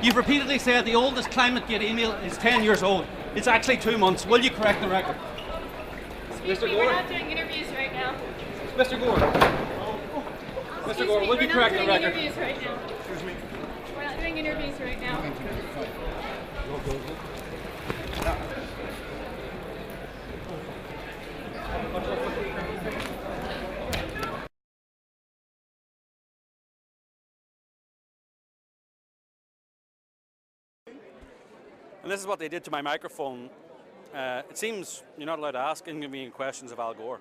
You've repeatedly said the oldest ClimateGate email is 10 years old. It's actually 2 months. Will you correct the record? Excuse me, we're not doing interviews right now. Mr. Gore. Mr. Gore, will you correct the record? We're not doing interviews right now. Excuse me. We're not doing interviews right now. And this is what they did to my microphone. It seems you're not allowed to ask inconvenient questions of Al Gore.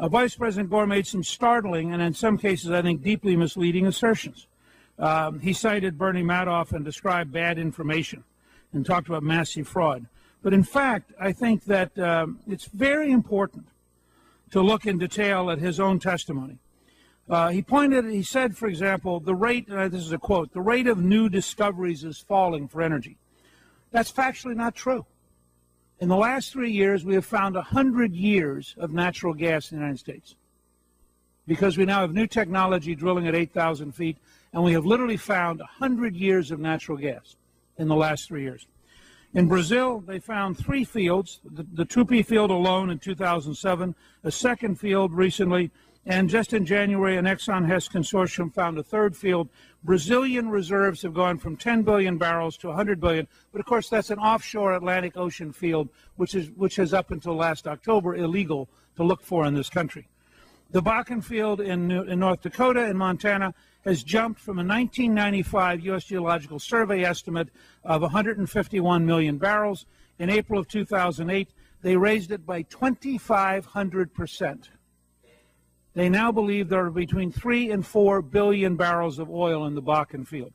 Vice President Gore made some startling and in some cases I think deeply misleading assertions. He cited Bernie Madoff and described bad information and talked about massive fraud. But in fact, I think that it's very important to look in detail at his own testimony. He said, for example, the rate, this is a quote, the rate of new discoveries is falling for energy. That's factually not true. In the last 3 years, we have found 100 years of natural gas in the United States because we now have new technology drilling at 8,000 feet, and we have literally found 100 years of natural gas in the last 3 years. In Brazil, they found 3 fields, the Tupi field alone in 2007, a second field recently, and just in January, an Exxon Hess consortium found a 3rd field. Brazilian reserves have gone from 10 billion barrels to 100 billion, but of course that's an offshore Atlantic Ocean field, which is up until last October illegal to look for in this country. The Bakken field in North Dakota and Montana has jumped from a 1995 U.S. Geological Survey estimate of 151 million barrels. In April of 2008, they raised it by 2,500%. They now believe there are between 3 and 4 billion barrels of oil in the Bakken field.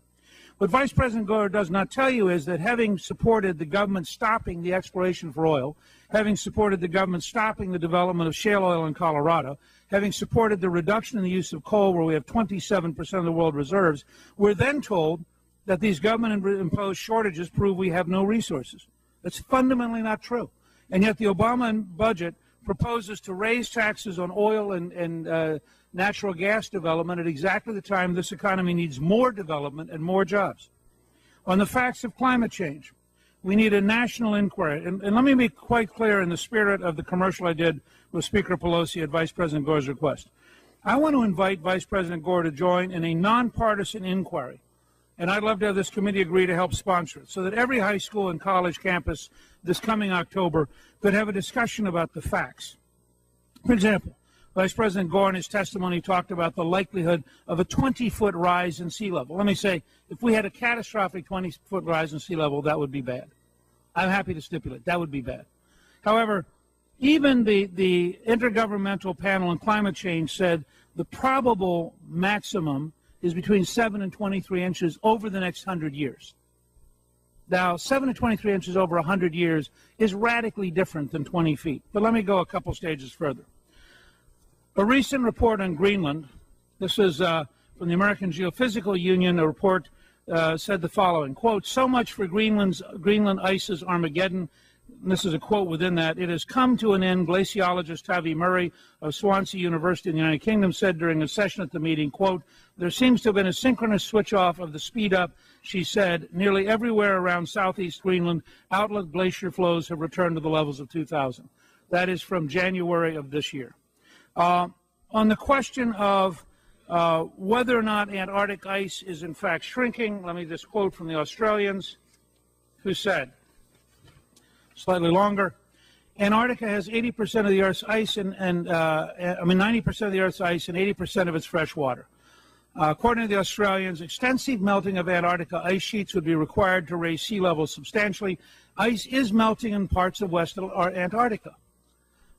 What Vice President Gore does not tell you is that having supported the government stopping the exploration for oil, having supported the government stopping the development of shale oil in Colorado, having supported the reduction in the use of coal where we have 27% of the world reserves, we're then told that these government-imposed shortages prove we have no resources. That's fundamentally not true. And yet the Obama budget proposes to raise taxes on oil and natural gas development at exactly the time this economy needs more development and more jobs. On the facts of climate change, we need a national inquiry. And let me be quite clear in the spirit of the commercial I did with Speaker Pelosi at Vice President Gore's request. I want to invite Vice President Gore to join in a nonpartisan inquiry. And I'd love to have this committee agree to help sponsor it so that every high school and college campus this coming October could have a discussion about the facts. For example, Vice President Gore in his testimony talked about the likelihood of a 20-foot rise in sea level. Let me say, if we had a catastrophic 20-foot rise in sea level, that would be bad. I'm happy to stipulate that would be bad. However, even the Intergovernmental Panel on Climate Change said the probable maximum is between 7 and 23 inches over the next 100 years. Now, 7 to 23 inches over 100 years is radically different than 20 feet. But let me go a couple stages further. A recent report on Greenland, this is from the American Geophysical Union, a report said the following, quote, so much for Greenland ice's Armageddon. And this is a quote within that. It has come to an end, glaciologist Tavi Murray of Swansea University in the United Kingdom said during a session at the meeting, quote, there seems to have been a synchronous switch off of the speed up, she said. Nearly everywhere around southeast Greenland, outlet glacier flows have returned to the levels of 2000. That is from January of this year. On the question of whether or not Antarctic ice is in fact shrinking, let me just quote from the Australians who said, slightly longer, Antarctica has 80% of the Earth's ice and 90% of the Earth's ice and 80% of its fresh water. According to the Australians, extensive melting of Antarctica ice sheets would be required to raise sea levels substantially. Ice is melting in parts of West Antarctica.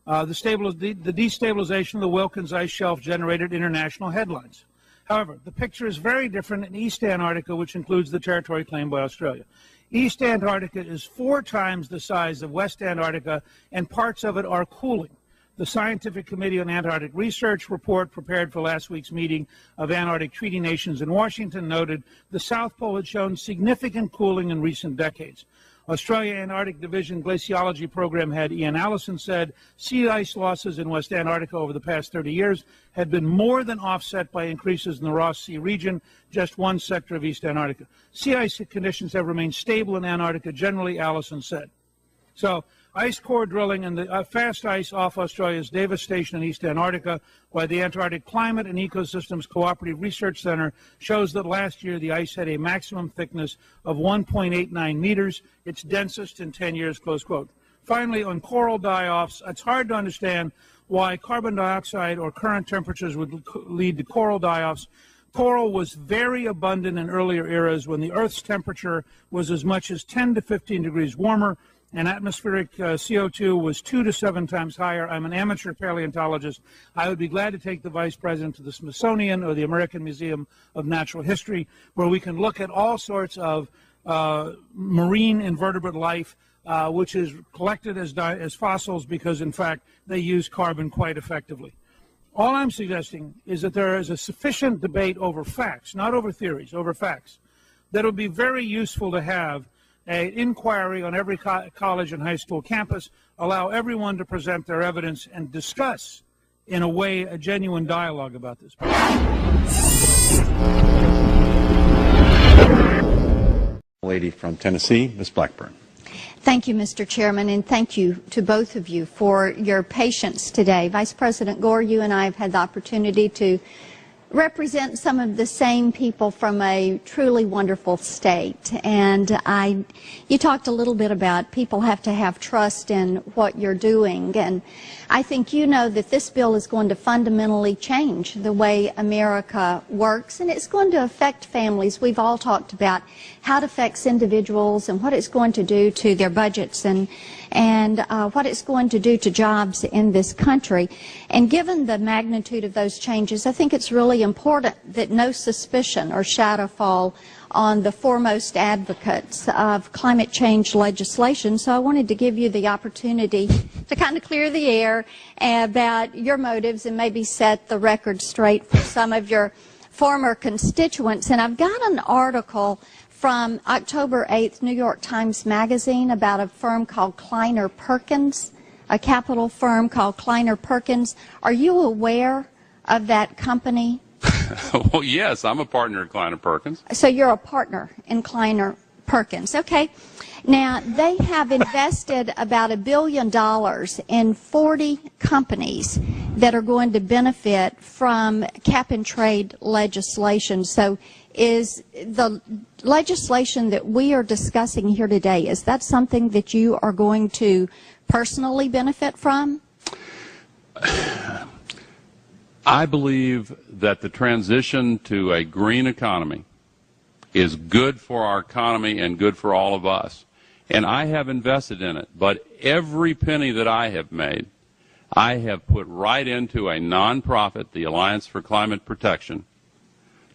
The destabilization of the Wilkins ice shelf generated international headlines. However, the picture is very different in East Antarctica, which includes the territory claimed by Australia. East Antarctica is 4 times the size of West Antarctica, and parts of it are cooling. The Scientific Committee on Antarctic Research report prepared for last week's meeting of Antarctic Treaty Nations in Washington noted the South Pole had shown significant cooling in recent decades. Australia Antarctic Division Glaciology Program head Ian Allison said sea ice losses in West Antarctica over the past 30 years had been more than offset by increases in the Ross Sea region, just one sector of East Antarctica. Sea ice conditions have remained stable in Antarctica generally, Allison said. So ice core drilling and the fast ice off Australia's Davis Station in East Antarctica by the Antarctic Climate and Ecosystems Cooperative Research Center shows that last year the ice had a maximum thickness of 1.89 meters, its densest in 10 years, close quote. Finally, on coral die-offs, it's hard to understand why carbon dioxide or current temperatures would lead to coral die-offs. Coral was very abundant in earlier eras when the Earth's temperature was as much as 10 to 15 degrees warmer, and atmospheric CO2 was 2 to 7 times higher. I'm an amateur paleontologist. I would be glad to take the Vice President to the Smithsonian or the American Museum of Natural History, where we can look at all sorts of marine invertebrate life, which is collected as fossils because, in fact, they use carbon quite effectively. All I'm suggesting is that there is a sufficient debate over facts, not over theories, over facts, that would be very useful to have an inquiry on every college and high school campus, allow everyone to present their evidence and discuss, in a way, a genuine dialogue about this. Lady from Tennessee, Ms. Blackburn. Thank you, Mr. Chairman, and thank you to both of you for your patience today. Vice President Gore, you and I have had the opportunity to represent some of the same people from a truly wonderful state. And you talked a little bit about people have to have trust in what you're doing. And I think you know that this bill is going to fundamentally change the way America works, and it's going to affect families. We've all talked about how it affects individuals and what it's going to do to their budgets and what it's going to do to jobs in this country. And given the magnitude of those changes, I think it's really important that no suspicion or shadow fall on the foremost advocates of climate change legislation. So I wanted to give you the opportunity to kind of clear the air about your motives and maybe set the record straight for some of your former constituents. And I've got an article from October 8th, New York Times Magazine, about a firm called Kleiner Perkins, a capital firm called Kleiner Perkins. Are you aware of that company? Well, yes, I'm a partner at Kleiner Perkins. So you're a partner in Kleiner Perkins. Okay. Now, they have invested about $1 billion in 40 companies that are going to benefit from cap-and-trade legislation. So is the legislation that we are discussing here today, is that something that you are going to personally benefit from? I believe that the transition to a green economy is good for our economy and good for all of us. And I have invested in it. But every penny that I have made, I have put right into a nonprofit, the Alliance for Climate Protection,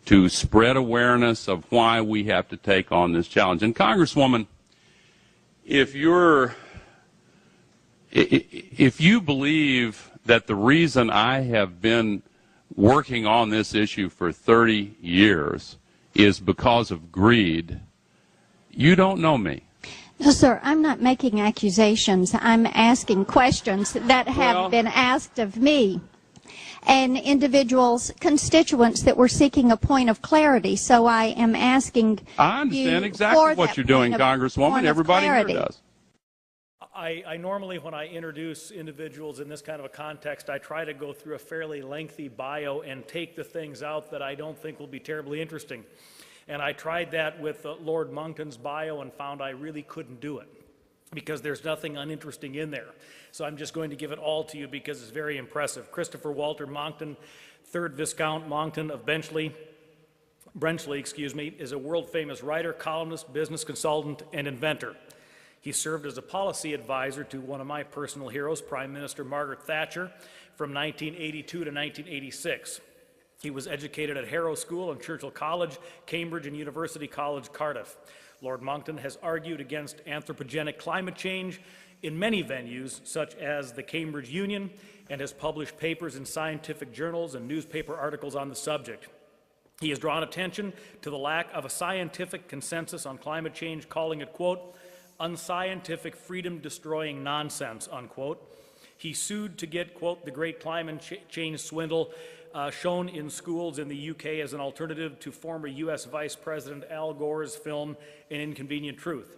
to spread awareness of why we have to take on this challenge. And Congresswoman, if you believe that the reason I have been working on this issue for 30 years is because of greed, you don't know me. No, sir, I'm not making accusations. I'm asking questions that have been asked of me and individuals, constituents that were seeking a point of clarity. So I am asking I understand exactly what you're doing, Congresswoman. Everybody here does. I normally, when I introduce individuals in this kind of a context, I try to go through a fairly lengthy bio and take the things out that I don't think will be terribly interesting. And I tried that with Lord Monckton's bio and found I really couldn't do it because there's nothing uninteresting in there. So I'm just going to give it all to you because it's very impressive. Christopher Walter Monckton, 3rd Viscount Monckton of Brenchley, is a world-famous writer, columnist, business consultant, and inventor. He served as a policy advisor to one of my personal heroes, Prime Minister Margaret Thatcher, from 1982 to 1986. He was educated at Harrow School and Churchill College, Cambridge, and University College, Cardiff. Lord Monckton has argued against anthropogenic climate change in many venues, such as the Cambridge Union, and has published papers in scientific journals and newspaper articles on the subject. He has drawn attention to the lack of a scientific consensus on climate change, calling it, quote, unscientific, freedom-destroying nonsense, unquote. He sued to get, quote, the great climate change swindle shown in schools in the UK as an alternative to former US Vice President Al Gore's film, An Inconvenient Truth.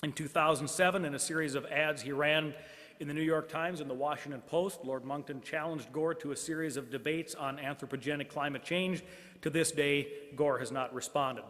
In 2007, in a series of ads he ran in the New York Times and the Washington Post, Lord Monckton challenged Gore to a series of debates on anthropogenic climate change. To this day, Gore has not responded.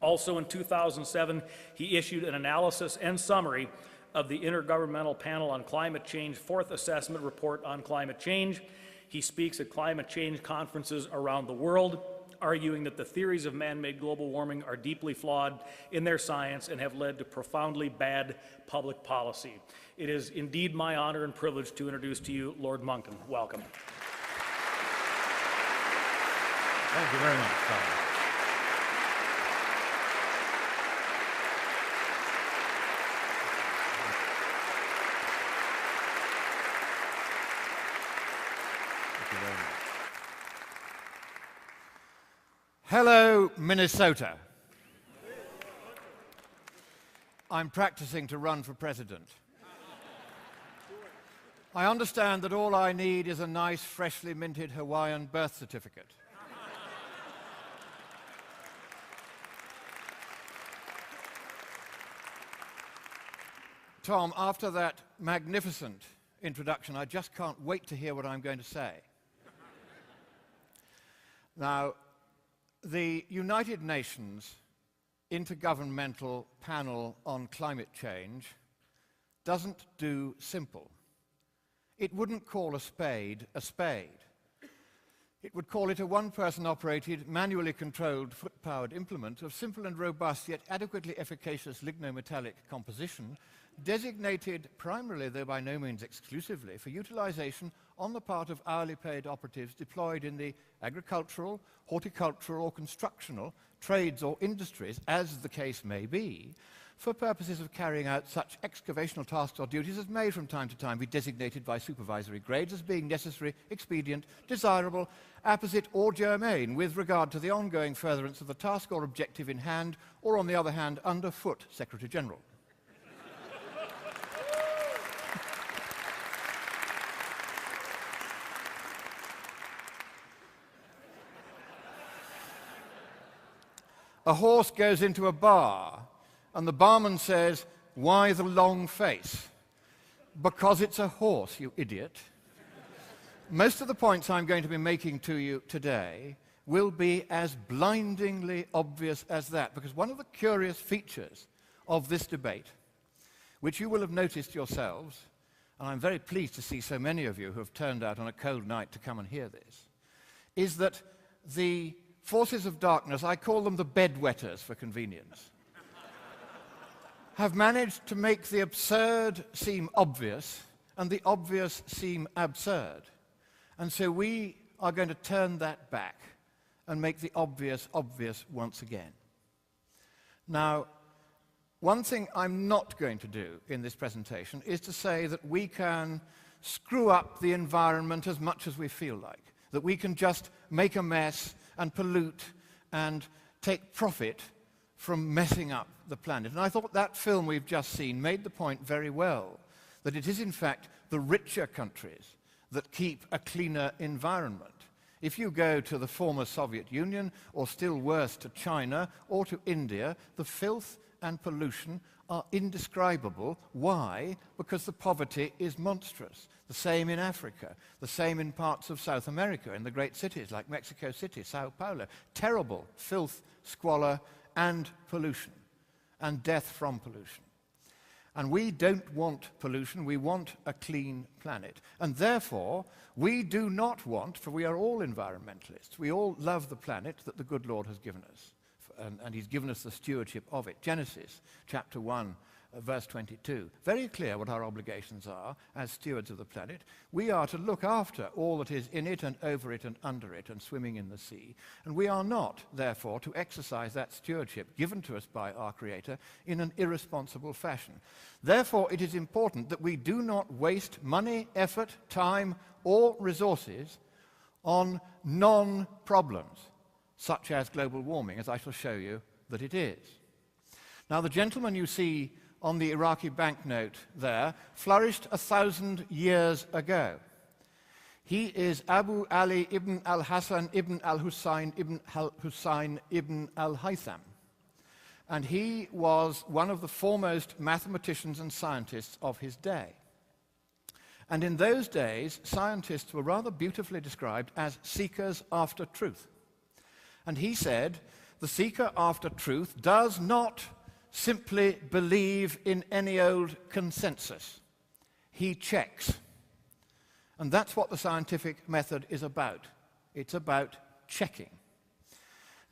Also in 2007, he issued an analysis and summary of the Intergovernmental Panel on Climate Change Fourth Assessment Report on Climate Change. He speaks at climate change conferences around the world, arguing that the theories of man-made global warming are deeply flawed in their science and have led to profoundly bad public policy. It is indeed my honor and privilege to introduce to you Lord Monckton. Welcome. Thank you very much, Tom. Hello, Minnesota. I'm practicing to run for president. I understand that all I need is a nice, freshly minted Hawaiian birth certificate. Tom, after that magnificent introduction, I just can't wait to hear what I'm going to say. Now, the United Nations Intergovernmental Panel on Climate Change doesn't do simple. It wouldn't call a spade a spade. It would call it a one-person-operated, manually controlled, foot-powered implement of simple and robust, yet adequately efficacious lignometallic composition, designated primarily, though by no means exclusively, for utilization on the part of hourly paid operatives deployed in the agricultural, horticultural, or constructional trades or industries, as the case may be, for purposes of carrying out such excavational tasks or duties as may from time to time be designated by supervisory grades as being necessary, expedient, desirable, apposite, or germane with regard to the ongoing furtherance of the task or objective in hand, or on the other hand, underfoot Secretary-General. A horse goes into a bar, and the barman says, "Why the long face?" "Because it's a horse, you idiot." Most of the points I'm going to be making to you today will be as blindingly obvious as that, because one of the curious features of this debate, which you will have noticed yourselves, and I'm very pleased to see so many of you who have turned out on a cold night to come and hear this, is that the forces of darkness, I call them the bedwetters for convenience, have managed to make the absurd seem obvious and the obvious seem absurd. And so we are going to turn that back and make the obvious obvious once again. Now, one thing I'm not going to do in this presentation is to say that we can screw up the environment as much as we feel like, that we can just make a mess and pollute and take profit from messing up the planet. And I thought that film we've just seen made the point very well, that it is in fact the richer countries that keep a cleaner environment. If you go to the former Soviet Union, or still worse to China or to India, the filth and pollution are indescribable. Why? Because the poverty is monstrous. The same in Africa, the same in parts of South America, in the great cities like Mexico City, Sao Paulo. Terrible filth, squalor, and pollution, and death from pollution. And we don't want pollution, we want a clean planet. And therefore, we do not want, for we are all environmentalists, we all love the planet that the good Lord has given us. And he's given us the stewardship of it. Genesis chapter 1, verse 22. Very clear what our obligations are as stewards of the planet. We are to look after all that is in it and over it and under it and swimming in the sea. And we are not, therefore, to exercise that stewardship given to us by our Creator in an irresponsible fashion. Therefore, it is important that we do not waste money, effort, time, or resources on non-problems, such as global warming, as I shall show you that it is. Now, the gentleman you see on the Iraqi banknote there flourished 1,000 years ago. He is Abu Ali ibn al-Hasan ibn al-Husayn ibn al-Husayn ibn al-Haytham. And he was one of the foremost mathematicians and scientists of his day. And in those days, scientists were rather beautifully described as seekers after truth. And he said, the seeker after truth does not simply believe in any old consensus. He checks. And that's what the scientific method is about. It's about checking.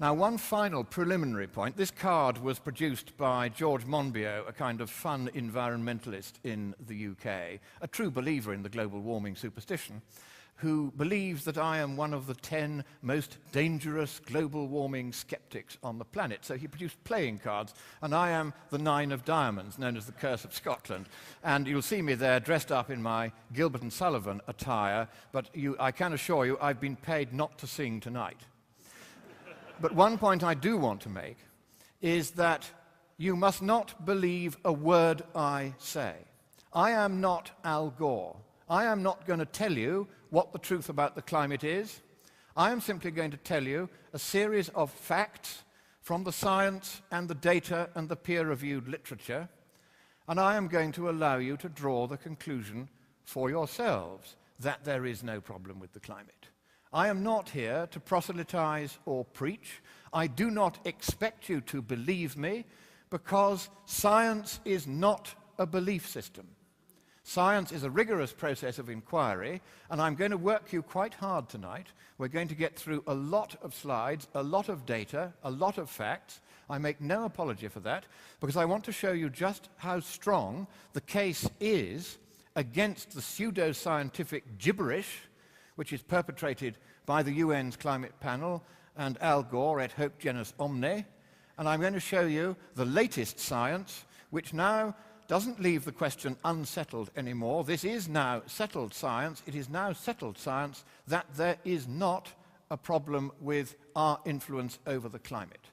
Now, one final preliminary point. This card was produced by George Monbiot, a kind of fun environmentalist in the UK, a true believer in the global warming superstition, who believes that I am one of the 10 most dangerous global warming skeptics on the planet. So he produced playing cards, and I am the 9 of diamonds, known as the Curse of Scotland. And you'll see me there dressed up in my Gilbert and Sullivan attire, but I can assure you I've been paid not to sing tonight. But one point I do want to make is that you must not believe a word I say. I am not Al Gore. I am not going to tell you what the truth about the climate is. I am simply going to tell you a series of facts from the science and the data and the peer-reviewed literature, and I am going to allow you to draw the conclusion for yourselves that there is no problem with the climate. I am not here to proselytize or preach. I do not expect you to believe me, because science is not a belief system. Science is a rigorous process of inquiry, and I'm going to work you quite hard tonight. We're going to get through a lot of slides, a lot of data, a lot of facts. I make no apology for that, because I want to show you just how strong the case is against the pseudo-scientific gibberish which is perpetrated by the UN's climate panel and Al Gore et hoc genus omne. And I'm going to show you the latest science, which now doesn't leave the question unsettled anymore. This is now settled science. It is now settled science that there is not a problem with our influence over the climate.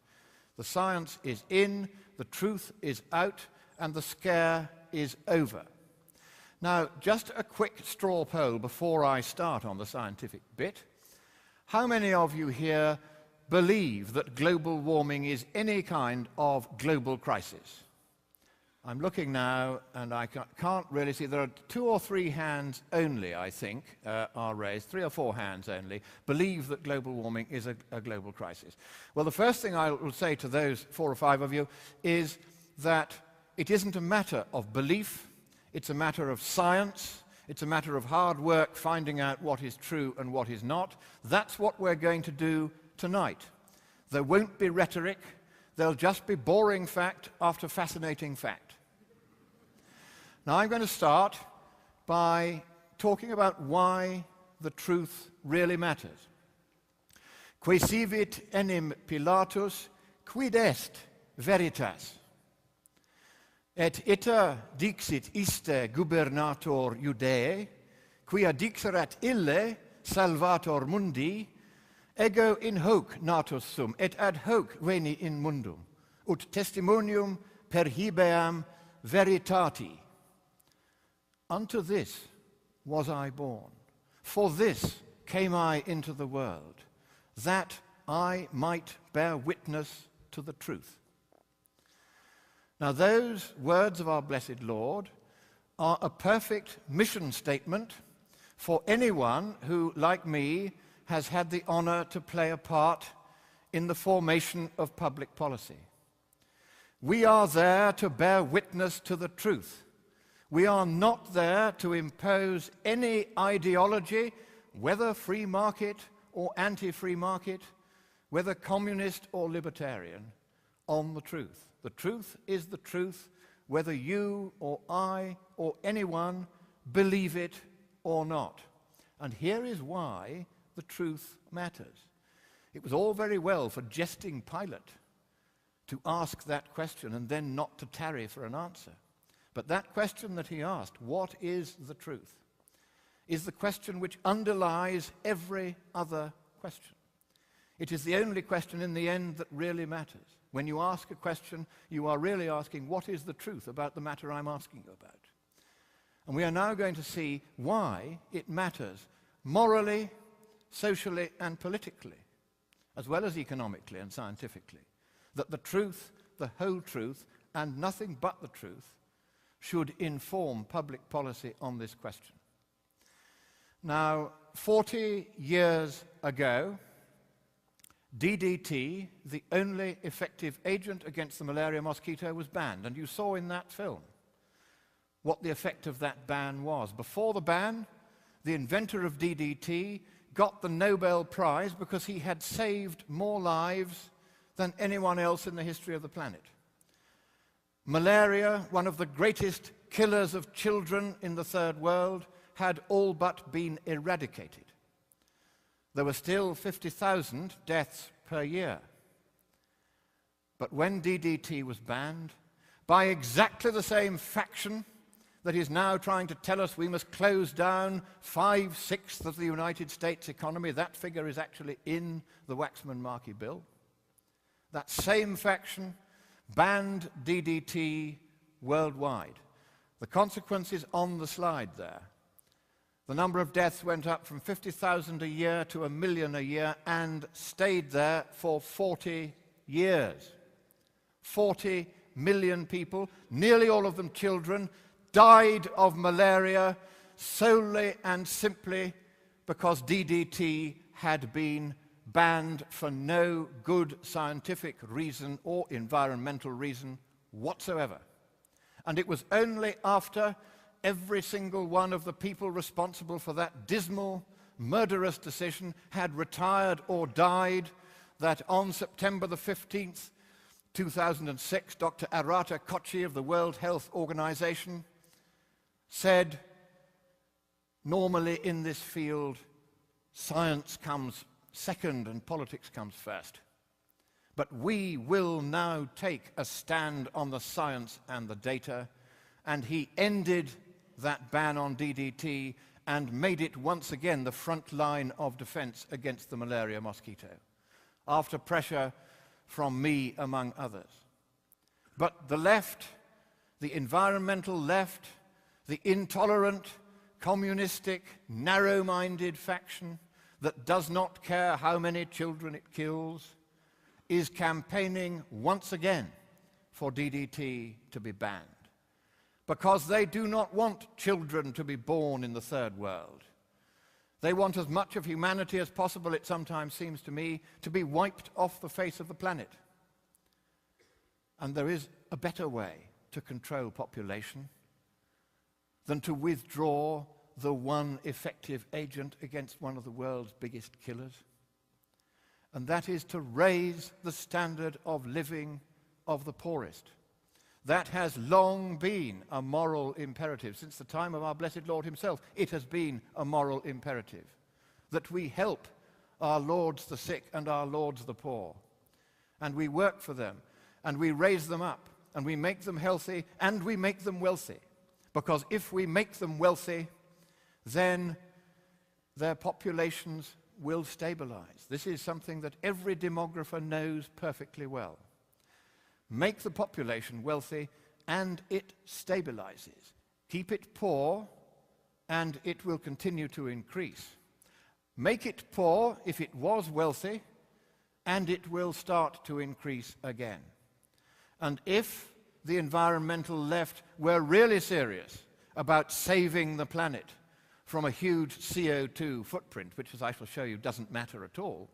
The science is in, the truth is out, and the scare is over. Now, just a quick straw poll before I start on the scientific bit. How many of you here believe that global warming is any kind of global crisis? I'm looking now, and I can't really see. There are 2 or 3 hands only, I think, are raised. 3 or 4 hands only believe that global warming is a global crisis. Well, the first thing I will say to those 4 or 5 of you is that it isn't a matter of belief. It's a matter of science. It's a matter of hard work finding out what is true and what is not. That's what we're going to do tonight. There won't be rhetoric. There'll just be boring fact after fascinating fact. Now, I'm going to start by talking about why the truth really matters. Quaesivit enim Pilatus, quid est veritas? Et ita dixit iste gubernator Judae, quia dixerat ille salvator mundi, ego in hoc natus sum, et ad hoc veni in mundum, ut testimonium per hibeam veritati. Unto this was I born, for this came I into the world, that I might bear witness to the truth. Now, those words of our blessed Lord are a perfect mission statement for anyone who, like me, has had the honor to play a part in the formation of public policy. We are there to bear witness to the truth. We are not there to impose any ideology, whether free market or anti-free market, whether communist or libertarian, on the truth. The truth is the truth. whether you or I or anyone believe it or not. And here is why the truth matters. It was all very well for jesting Pilate to ask that question and then not to tarry for an answer. But that question that he asked, what is the truth, is the question which underlies every other question. It is the only question in the end that really matters. When you ask a question, you are really asking, what is the truth about the matter I'm asking you about? And we are now going to see why it matters morally, socially, and politically, as well as economically and scientifically, that the truth, the whole truth, and nothing but the truth should inform public policy on this question. Now, 40 years ago, DDT, the only effective agent against the malaria mosquito, was banned. And you saw in that film what the effect of that ban was. Before the ban, the inventor of DDT got the Nobel Prize because he had saved more lives than anyone else in the history of the planet. Malaria, one of the greatest killers of children in the third world, had all but been eradicated. There were still 50,000 deaths per year. But when DDT was banned, by exactly the same faction that is now trying to tell us we must close down 5/6 of the United States economy, that figure is actually in the Waxman-Markey bill, that same faction banned DDT worldwide. The consequence is on the slide there. The number of deaths went up from 50,000 a year to 1 million a year and stayed there for 40 years. 40 million people, nearly all of them children, died of malaria solely and simply because DDT had been banned for no good scientific reason or environmental reason whatsoever. And it was only after every single one of the people responsible for that dismal, murderous decision had retired or died that on September the 15th, 2006, Dr. Arata Kochi of the World Health Organization said, normally in this field, science comes second and politics comes first. But we will now take a stand on the science and the data, and he ended that ban on DDT and made it once again the front line of defense against the malaria mosquito, after pressure from me, among others. But the left, the environmental left, the intolerant, communistic, narrow-minded faction that does not care how many children it kills, is campaigning once again for DDT to be banned, because they do not want children to be born in the third world. They want as much of humanity as possible, it sometimes seems to me, to be wiped off the face of the planet. And there is a better way to control population than to withdraw the one effective agent against one of the world's biggest killers. And that is to raise the standard of living of the poorest. That has long been a moral imperative. Since the time of our blessed Lord himself, it has been a moral imperative that we help our lords the sick and our lords the poor. And we work for them, and we raise them up, and we make them healthy, and we make them wealthy. Because if we make them wealthy, then their populations will stabilize. This is something that every demographer knows perfectly well. Make the population wealthy, and it stabilizes. Keep it poor, and it will continue to increase. Make it poor if it was wealthy, and it will start to increase again. And if the environmental left were really serious about saving the planet from a huge CO2 footprint, which, as I shall show you, doesn't matter at all,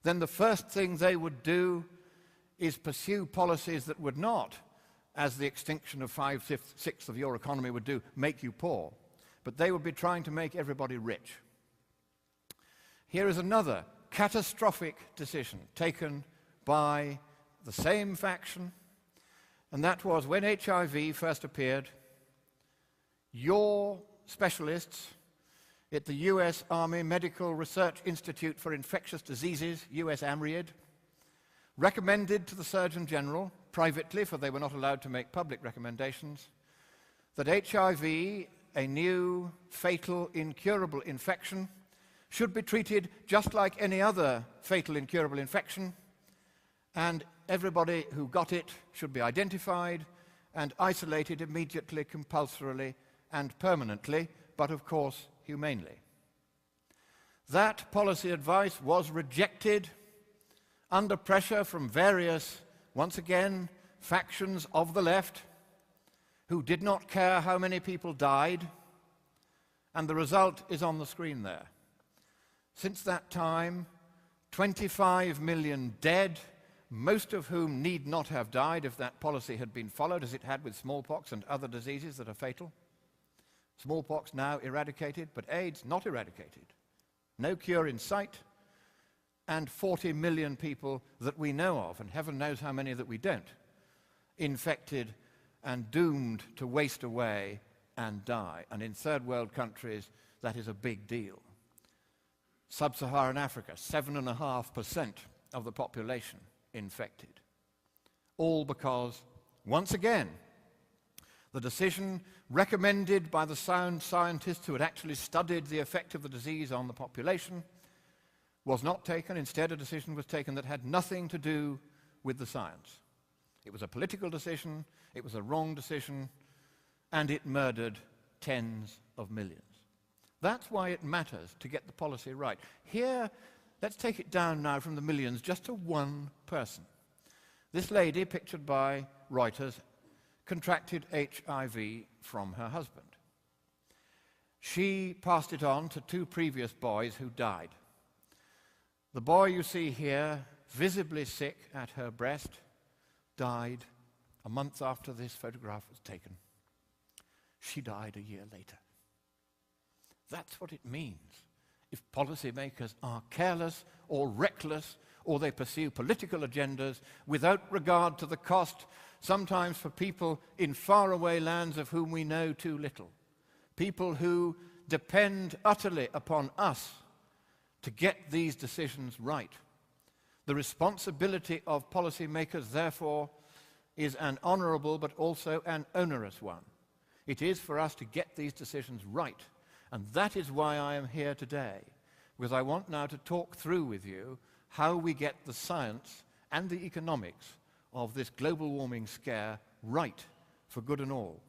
then the first thing they would do is pursue policies that would not, as the extinction of 5/6 of your economy would do, make you poor, but they would be trying to make everybody rich. Here is another catastrophic decision taken by the same faction And that was when HIV first appeared, your specialists at the US Army Medical Research Institute for Infectious Diseases, US AMRIID, recommended to the Surgeon General, privately, for they were not allowed to make public recommendations, that HIV, a new, fatal, incurable infection, should be treated just like any other fatal, incurable infection, and everybody who got it should be identified and isolated immediately, compulsorily, and permanently, but of course, humanely. That policy advice was rejected under pressure from various, once again, factions of the left who did not care how many people died, and the result is on the screen there. Since that time, 25 million dead, most of whom need not have died if that policy had been followed, as it had with smallpox and other diseases that are fatal. Smallpox now eradicated, but AIDS not eradicated. No cure in sight, and 40 million people that we know of, and heaven knows how many that we don't, infected and doomed to waste away and die. And in third world countries, that is a big deal. Sub-Saharan Africa, 7.5% of the population infected. All because, once again, the decision recommended by the sound scientists who had actually studied the effect of the disease on the population was not taken. Instead, a decision was taken that had nothing to do with the science. It was a political decision, it was a wrong decision, and it murdered tens of millions. That's why it matters to get the policy right. Here, let's take it down now from the millions just to one person. This lady, pictured by Reuters, contracted HIV from her husband. She passed it on to two previous boys who died. The boy you see here, visibly sick at her breast, died a month after this photograph was taken. She died a year later. That's what it means if policymakers are careless or reckless, or they pursue political agendas without regard to the cost, sometimes for people in faraway lands of whom we know too little, people who depend utterly upon us to get these decisions right. The responsibility of policymakers, therefore, is an honorable but also an onerous one. It is for us to get these decisions right, and that is why I am here today, because I want now to talk through with you how we get the science and the economics of this global warming scare right for good and all,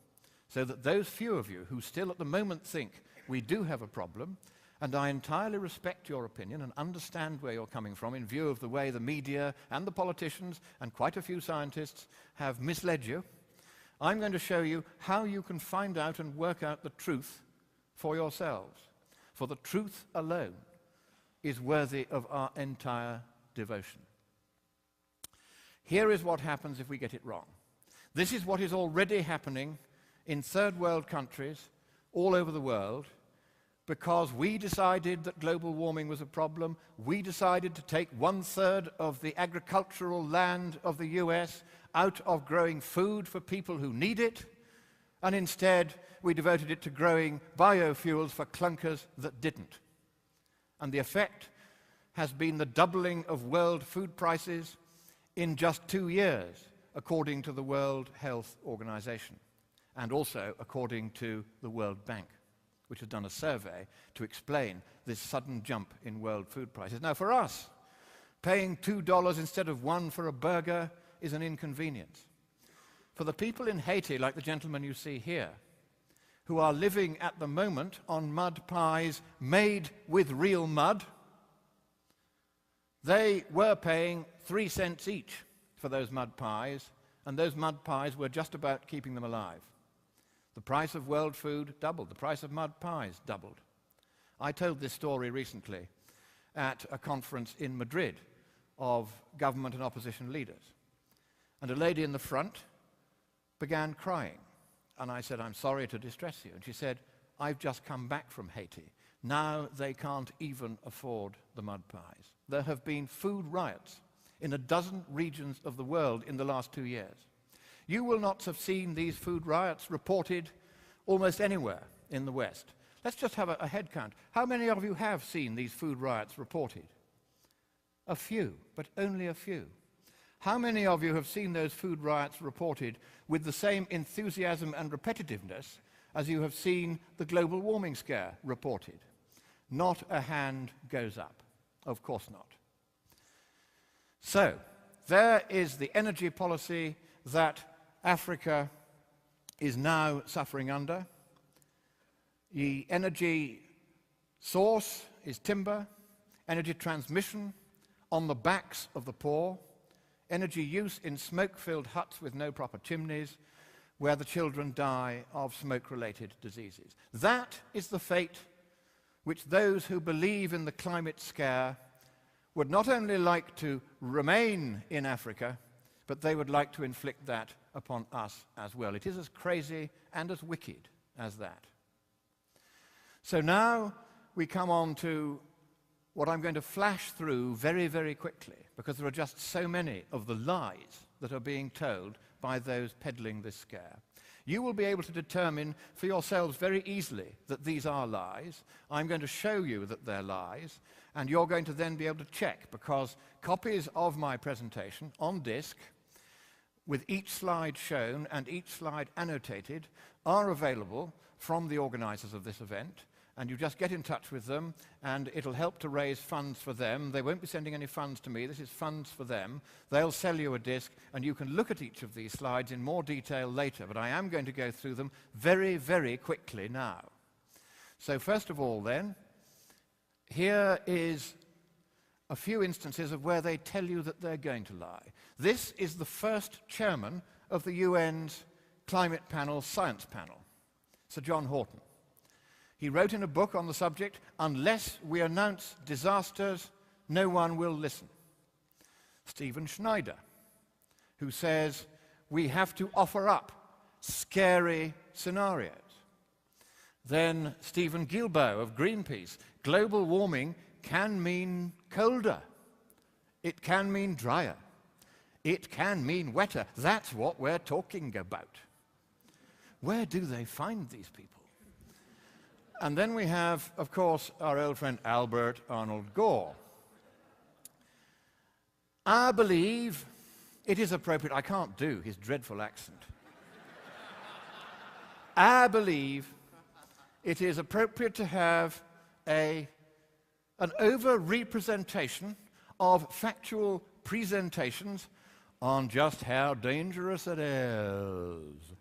so that those few of you who still at the moment think we do have a problem, and I entirely respect your opinion and understand where you're coming from in view of the way the media and the politicians and quite a few scientists have misled you, I'm going to show you how you can find out and work out the truth for yourselves. For the truth alone is worthy of our entire devotion. Here is what happens if we get it wrong. This is what is already happening in third world countries all over the world, because we decided that global warming was a problem. We decided to take 1/3 of the agricultural land of the US out of growing food for people who need it, and instead we devoted it to growing biofuels for clunkers that didn't. And the effect has been the doubling of world food prices in just 2 years, according to the World Health Organization, and also according to the World Bank, which has done a survey to explain this sudden jump in world food prices. Now, for us, paying $2 instead of $1 for a burger is an inconvenience. For the people in Haiti, like the gentleman you see here, who are living at the moment on mud pies made with real mud, they were paying 3 cents each for those mud pies, and those mud pies were just about keeping them alive. The price of world food doubled. The price of mud pies doubled. I told this story recently at a conference in Madrid of government and opposition leaders. And a lady in the front began crying. And I said, "I'm sorry to distress you." And she said, "I've just come back from Haiti. Now they can't even afford the mud pies." There have been food riots in a dozen regions of the world in the last 2 years. You will not have seen these food riots reported almost anywhere in the West. Let's just have a head count. How many of you have seen these food riots reported? A few, but only a few. How many of you have seen those food riots reported with the same enthusiasm and repetitiveness as you have seen the global warming scare reported? Not a hand goes up. Of course not. So, there is the energy policy that Africa is now suffering under. The energy source is timber, energy transmission on the backs of the poor, energy use in smoke-filled huts with no proper chimneys, where the children die of smoke-related diseases. That is the fate which those who believe in the climate scare would not only like to remain in Africa, but they would like to inflict that upon us as well. It is as crazy and as wicked as that. So now we come on to what I'm going to flash through very, very quickly, because there are just so many of the lies that are being told by those peddling this scare. You will be able to determine for yourselves very easily that these are lies. I'm going to show you that they're lies, and you're going to then be able to check, because copies of my presentation on disk, with each slide shown and each slide annotated, are available from the organizers of this event. And you just get in touch with them, and it'll help to raise funds for them. They won't be sending any funds to me. This is funds for them. They'll sell you a disc, and you can look at each of these slides in more detail later. But I am going to go through them very, very quickly now. So first of all, then, here is a few instances of where they tell you that they're going to lie. This is the first chairman of the UN's Climate Panel Science Panel, Sir John Horton. He wrote in a book on the subject, "Unless we announce disasters, no one will listen." Stephen Schneider, who says we have to offer up scary scenarios. Then Stephen Guilbeault of Greenpeace, global warming can mean colder. It can mean drier. It can mean wetter. That's what we're talking about. Where do they find these people? And then we have, of course, our old friend Albert Arnold Gore. I believe it is appropriate. I can't do his dreadful accent. I believe it is appropriate to have an over-representation of factual presentations on just how dangerous it is.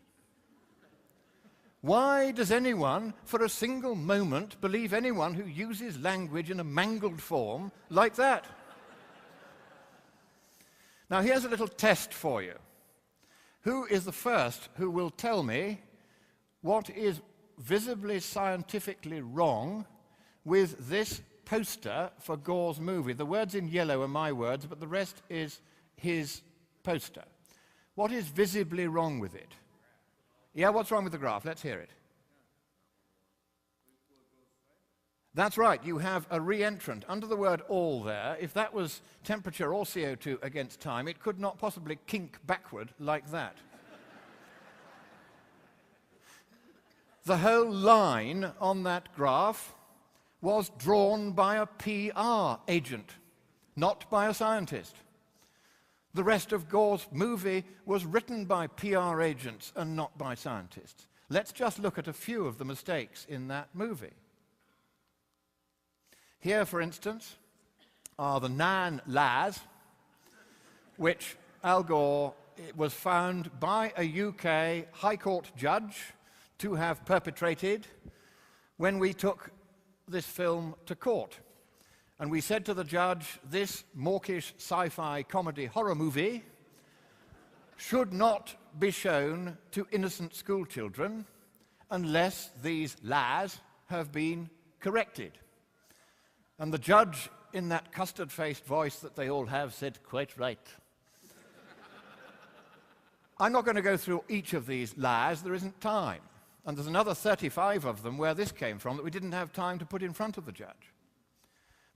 Why does anyone, for a single moment, believe anyone who uses language in a mangled form like that? Now, here's a little test for you. Who is the first who will tell me what is visibly scientifically wrong with this poster for Gore's movie? The words in yellow are my words, but the rest is his poster. What is visibly wrong with it? Yeah, what's wrong with the graph? Let's hear it. That's right, you have a re-entrant. Under the word all there, if that was temperature or CO2 against time, it could not possibly kink backward like that. The whole line on that graph was drawn by a PR agent, not by a scientist. The rest of Gore's movie was written by PR agents and not by scientists. Let's just look at a few of the mistakes in that movie. Here, for instance, are the 9 lies which Al Gore was found by a UK High Court judge to have perpetrated when we took this film to court. And we said to the judge, this mawkish sci-fi comedy horror movie should not be shown to innocent school children unless these lies have been corrected. And the judge, in that custard-faced voice that they all have, said, "Quite right." I'm not going to go through each of these lies, there isn't time. And there's another 35 of them where this came from that we didn't have time to put in front of the judge.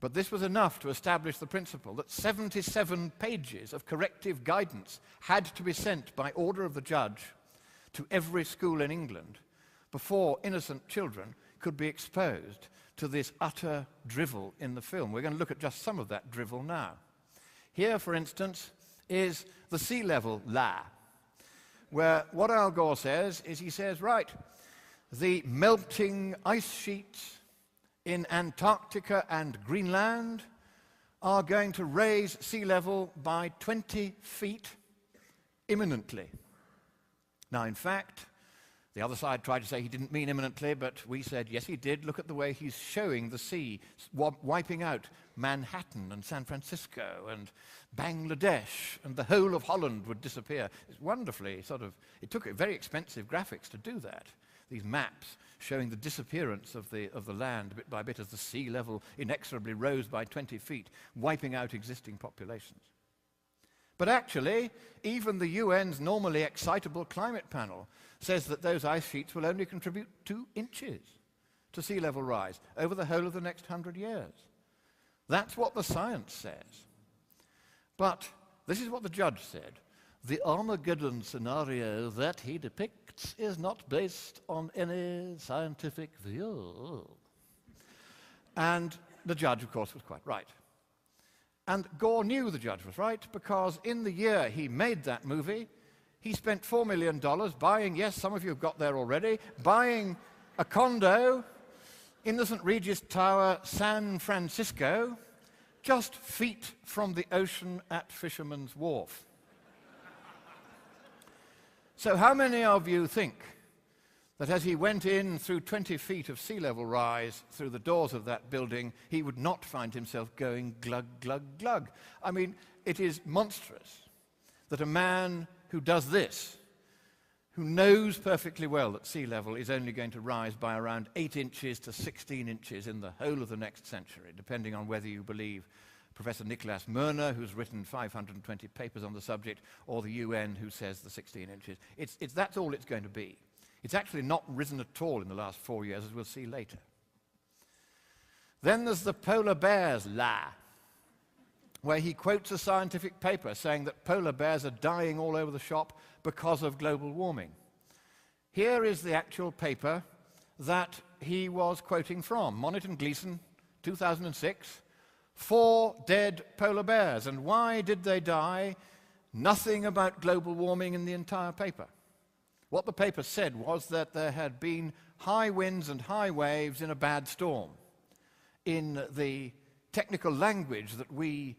But this was enough to establish the principle that 77 pages of corrective guidance had to be sent by order of the judge to every school in England before innocent children could be exposed to this utter drivel in the film. We're going to look at just some of that drivel now. Here, for instance, is the sea level lie, where what Al Gore says is, he says, right, the melting ice sheets in Antarctica and Greenland are going to raise sea level by 20 feet imminently. Now, in fact, the other side tried to say he didn't mean imminently, but we said, yes, he did. Look at the way he's showing the sea wiping out Manhattan and San Francisco and Bangladesh, and the whole of Holland would disappear. It's wonderfully it took very expensive graphics to do that. These maps showing the disappearance of the land bit by bit as the sea level inexorably rose by 20 feet, wiping out existing populations. But actually, even the UN's normally excitable climate panel says that those ice sheets will only contribute 2 inches to sea level rise over the whole of the next 100 years. That's what the science says. But this is what the judge said. The Armageddon scenario that he depicts is not based on any scientific view. And the judge, of course, was quite right. And Gore knew the judge was right, because in the year he made that movie, he spent $4 million buying, yes, some of you have got there already, buying a condo in the St. Regis Tower, San Francisco, just feet from the ocean at Fisherman's Wharf. So how many of you think that as he went in through 20 feet of sea level rise through the doors of that building, he would not find himself going glug, glug, glug? I mean, it is monstrous that a man who does this, who knows perfectly well that sea level is only going to rise by around 8 inches to 16 inches in the whole of the next century, depending on whether you believe Professor Nicholas Murner, who's written 520 papers on the subject, or the UN, who says the 16 inches. That's all it's going to be. It's actually not risen at all in the last 4 years, as we'll see later. Then there's the polar bears lie, where he quotes a scientific paper saying that polar bears are dying all over the shop because of global warming. Here is the actual paper that he was quoting from, Monckton and Gleason, 2006, 4 dead polar bears. And why did they die? Nothing about global warming in the entire paper. What the paper said was that there had been high winds and high waves in a bad storm. In the technical language that we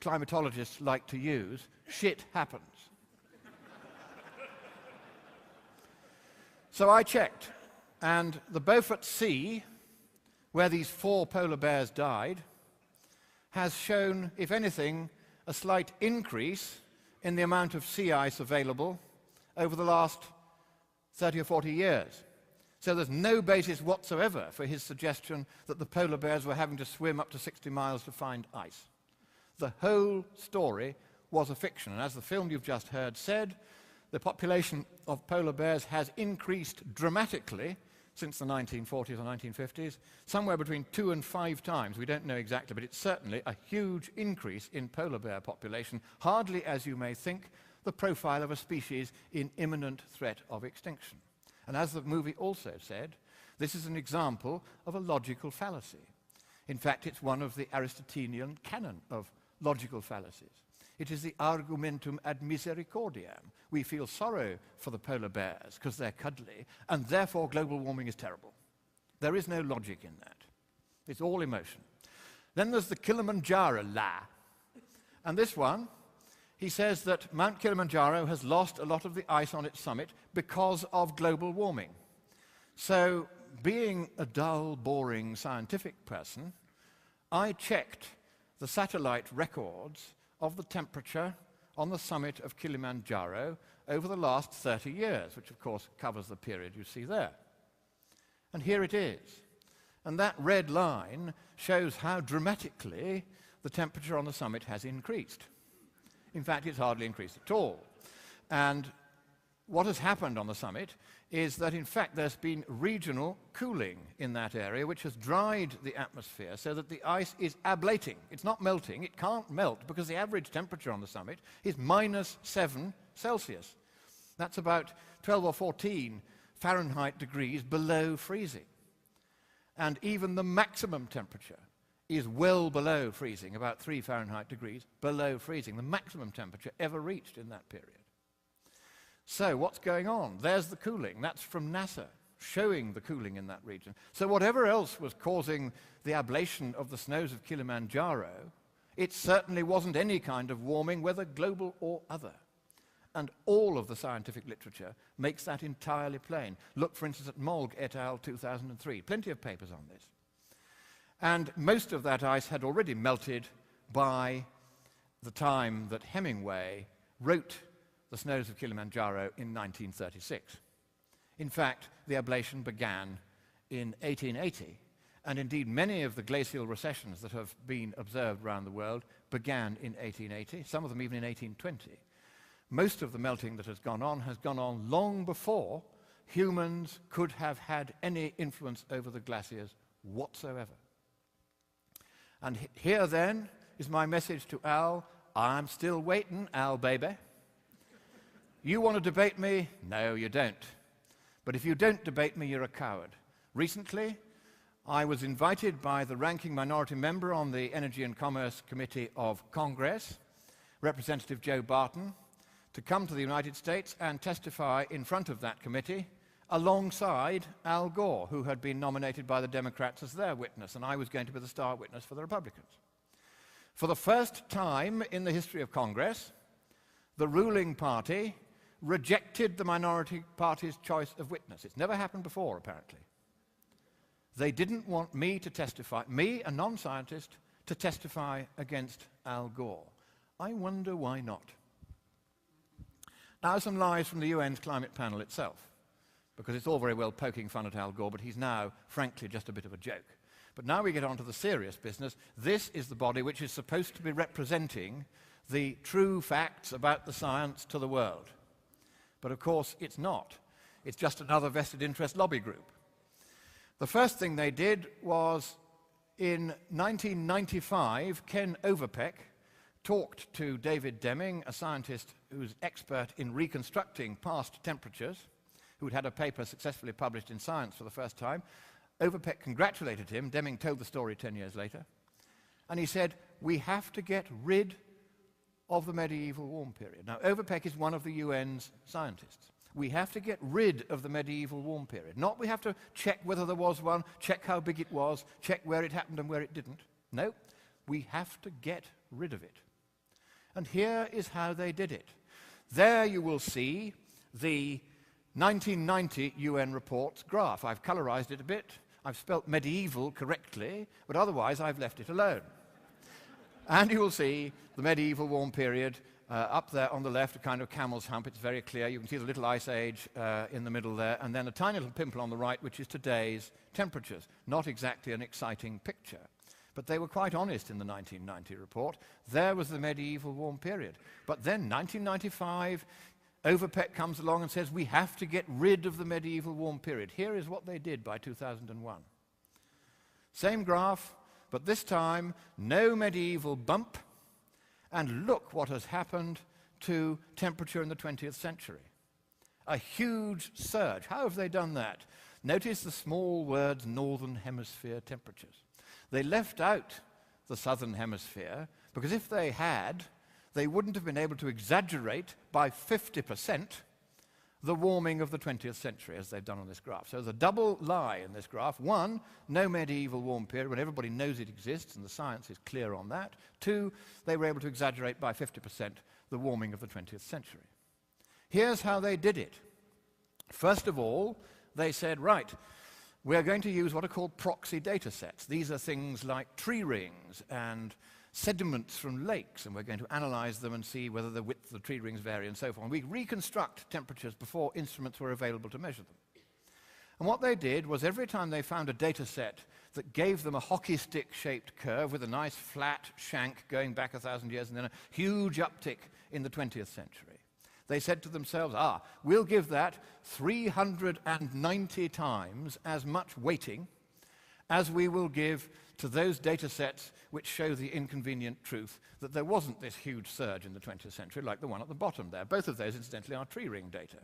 climatologists like to use, shit happens. So I checked, and the Beaufort Sea, where these 4 polar bears died, has shown, if anything, a slight increase in the amount of sea ice available over the last 30 or 40 years. So there's no basis whatsoever for his suggestion that the polar bears were having to swim up to 60 miles to find ice. The whole story was a fiction, and as the film you've just heard said, the population of polar bears has increased dramatically since the 1940s or 1950s, somewhere between 2 and 5 times. We don't know exactly, but it's certainly a huge increase in polar bear population, hardly, as you may think, the profile of a species in imminent threat of extinction. And as the movie also said, this is an example of a logical fallacy. In fact, it's one of the Aristotelian canon of logical fallacies. It is the argumentum ad misericordiam. We feel sorrow for the polar bears because they're cuddly, and therefore global warming is terrible. There is no logic in that. It's all emotion. Then there's the Kilimanjaro lie. And this one, he says that Mount Kilimanjaro has lost a lot of the ice on its summit because of global warming. So, being a dull, boring scientific person, I checked the satellite records of the temperature on the summit of Kilimanjaro over the last 30 years, which of course covers the period you see there. And here it is. And that red line shows how dramatically the temperature on the summit has increased. In fact, it's hardly increased at all. And what has happened on the summit is that, in fact, there's been regional cooling in that area, which has dried the atmosphere so that the ice is ablating. It's not melting. It can't melt because the average temperature on the summit is -7 Celsius. That's about 12 or 14 Fahrenheit degrees below freezing. And even the maximum temperature is well below freezing, about 3 Fahrenheit degrees below freezing, the maximum temperature ever reached in that period. So what's going on? There's the cooling. That's from NASA, showing the cooling in that region. So whatever else was causing the ablation of the snows of Kilimanjaro, it certainly wasn't any kind of warming, whether global or other. And all of the scientific literature makes that entirely plain. Look, for instance, at Molg et al. 2003. Plenty of papers on this. And most of that ice had already melted by the time that Hemingway wrote The Snows of Kilimanjaro in 1936. In fact, the ablation began in 1880, and indeed many of the glacial recessions that have been observed around the world began in 1880, some of them even in 1820. Most of the melting that has gone on long before humans could have had any influence over the glaciers whatsoever. And here then is my message to Al. I'm still waiting, Al baby. You want to debate me? No, you don't. But if you don't debate me, you're a coward. Recently, I was invited by the ranking minority member on the Energy and Commerce Committee of Congress, Representative Joe Barton, to come to the United States and testify in front of that committee alongside Al Gore, who had been nominated by the Democrats as their witness, and I was going to be the star witness for the Republicans. For the first time in the history of Congress, the ruling party rejected the minority party's choice of witness. It's never happened before, apparently. They didn't want me to testify, me, a non-scientist, to testify against Al Gore. I wonder why not. Now, some lies from the UN's climate panel itself, because it's all very well poking fun at Al Gore, but he's now, frankly, just a bit of a joke. But now we get on to the serious business. This is the body which is supposed to be representing the true facts about the science to the world. But of course, it's not. It's just another vested interest lobby group. The first thing they did was, in 1995, Ken Overpeck talked to David Deming, a scientist who's expert in reconstructing past temperatures, who'd had a paper successfully published in Science for the first time. Overpeck congratulated him. Deming told the story 10 years later. And he said, we have to get rid of the medieval warm period. Now, Overpeck is one of the UN's scientists. We have to get rid of the medieval warm period. Not we have to check whether there was one, check how big it was, check where it happened and where it didn't. No, we have to get rid of it. And here is how they did it. There you will see the 1990 UN report's graph. I've colorized it a bit. I've spelt medieval correctly, but otherwise I've left it alone. And you will see the medieval warm period up there on the left, a kind of camel's hump. It's very clear. You can see the little ice age in the middle there, and then a tiny little pimple on the right, which is today's temperatures. Not exactly an exciting picture. But they were quite honest in the 1990 report. There was the medieval warm period. But then, 1995, Overpeck comes along and says, we have to get rid of the medieval warm period. Here is what they did by 2001. Same graph, but this time, no medieval bump. And look what has happened to temperature in the 20th century. A huge surge. How have they done that? Notice the small words, northern hemisphere temperatures. They left out the southern hemisphere because if they had, they wouldn't have been able to exaggerate by 50% the warming of the 20th century, as they've done on this graph. So there's a double lie in this graph. One, no medieval warm period when everybody knows it exists and the science is clear on that. Two, they were able to exaggerate by 50% the warming of the 20th century. Here's how they did it. First of all, they said, right, we're going to use what are called proxy data sets. These are things like tree rings and sediments from lakes, and we're going to analyze them and see whether the width of the tree rings vary and so forth. We reconstruct temperatures before instruments were available to measure them. And what they did was every time they found a data set that gave them a hockey stick-shaped curve with a nice flat shank going back 1,000 years and then a huge uptick in the 20th century, They said to themselves, we'll give that 390 times as much weighting as we will give to those data sets which show the inconvenient truth that there wasn't this huge surge in the 20th century like the one at the bottom there. Both of those, incidentally, are tree ring data.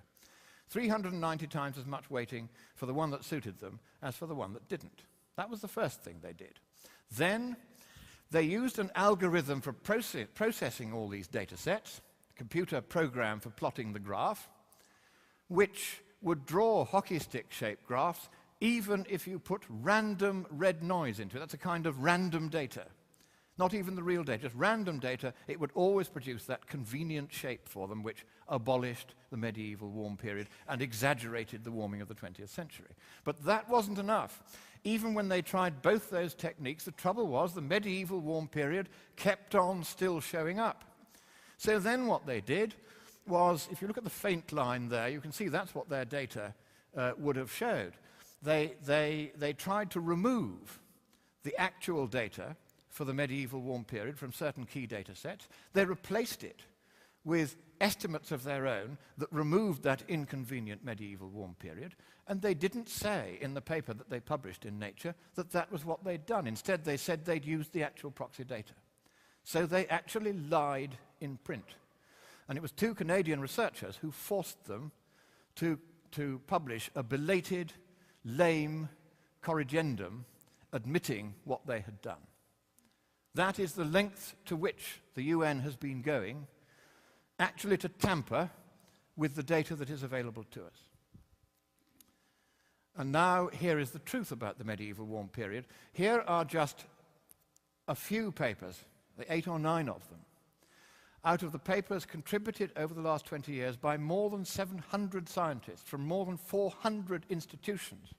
390 times as much weighting for the one that suited them as for the one that didn't. That was the first thing they did. Then they used an algorithm for processing all these data sets, a computer program for plotting the graph, which would draw hockey stick-shaped graphs even if you put random red noise into it. That's a kind of random data. Not even the real data, just random data. It would always produce that convenient shape for them which abolished the medieval warm period and exaggerated the warming of the 20th century. But that wasn't enough. Even when they tried both those techniques, the trouble was the medieval warm period kept on still showing up. So then what they did was, if you look at the faint line there, you can see that's what their data would have showed. They tried to remove the actual data for the medieval warm period from certain key data sets. They replaced it with estimates of their own that removed that inconvenient medieval warm period, and they didn't say in the paper that they published in Nature that that was what they'd done. Instead, they said they'd used the actual proxy data. So they actually lied in print. And it was two Canadian researchers who forced them to publish a belated, lame corrigendum admitting what they had done. That is the length to which the UN has been going, actually to tamper with the data that is available to us. And now here is the truth about the medieval warm period. Here are just a few papers, the 8 or 9 of them, out of the papers contributed over the last 20 years by more than 700 scientists from more than 400 institutions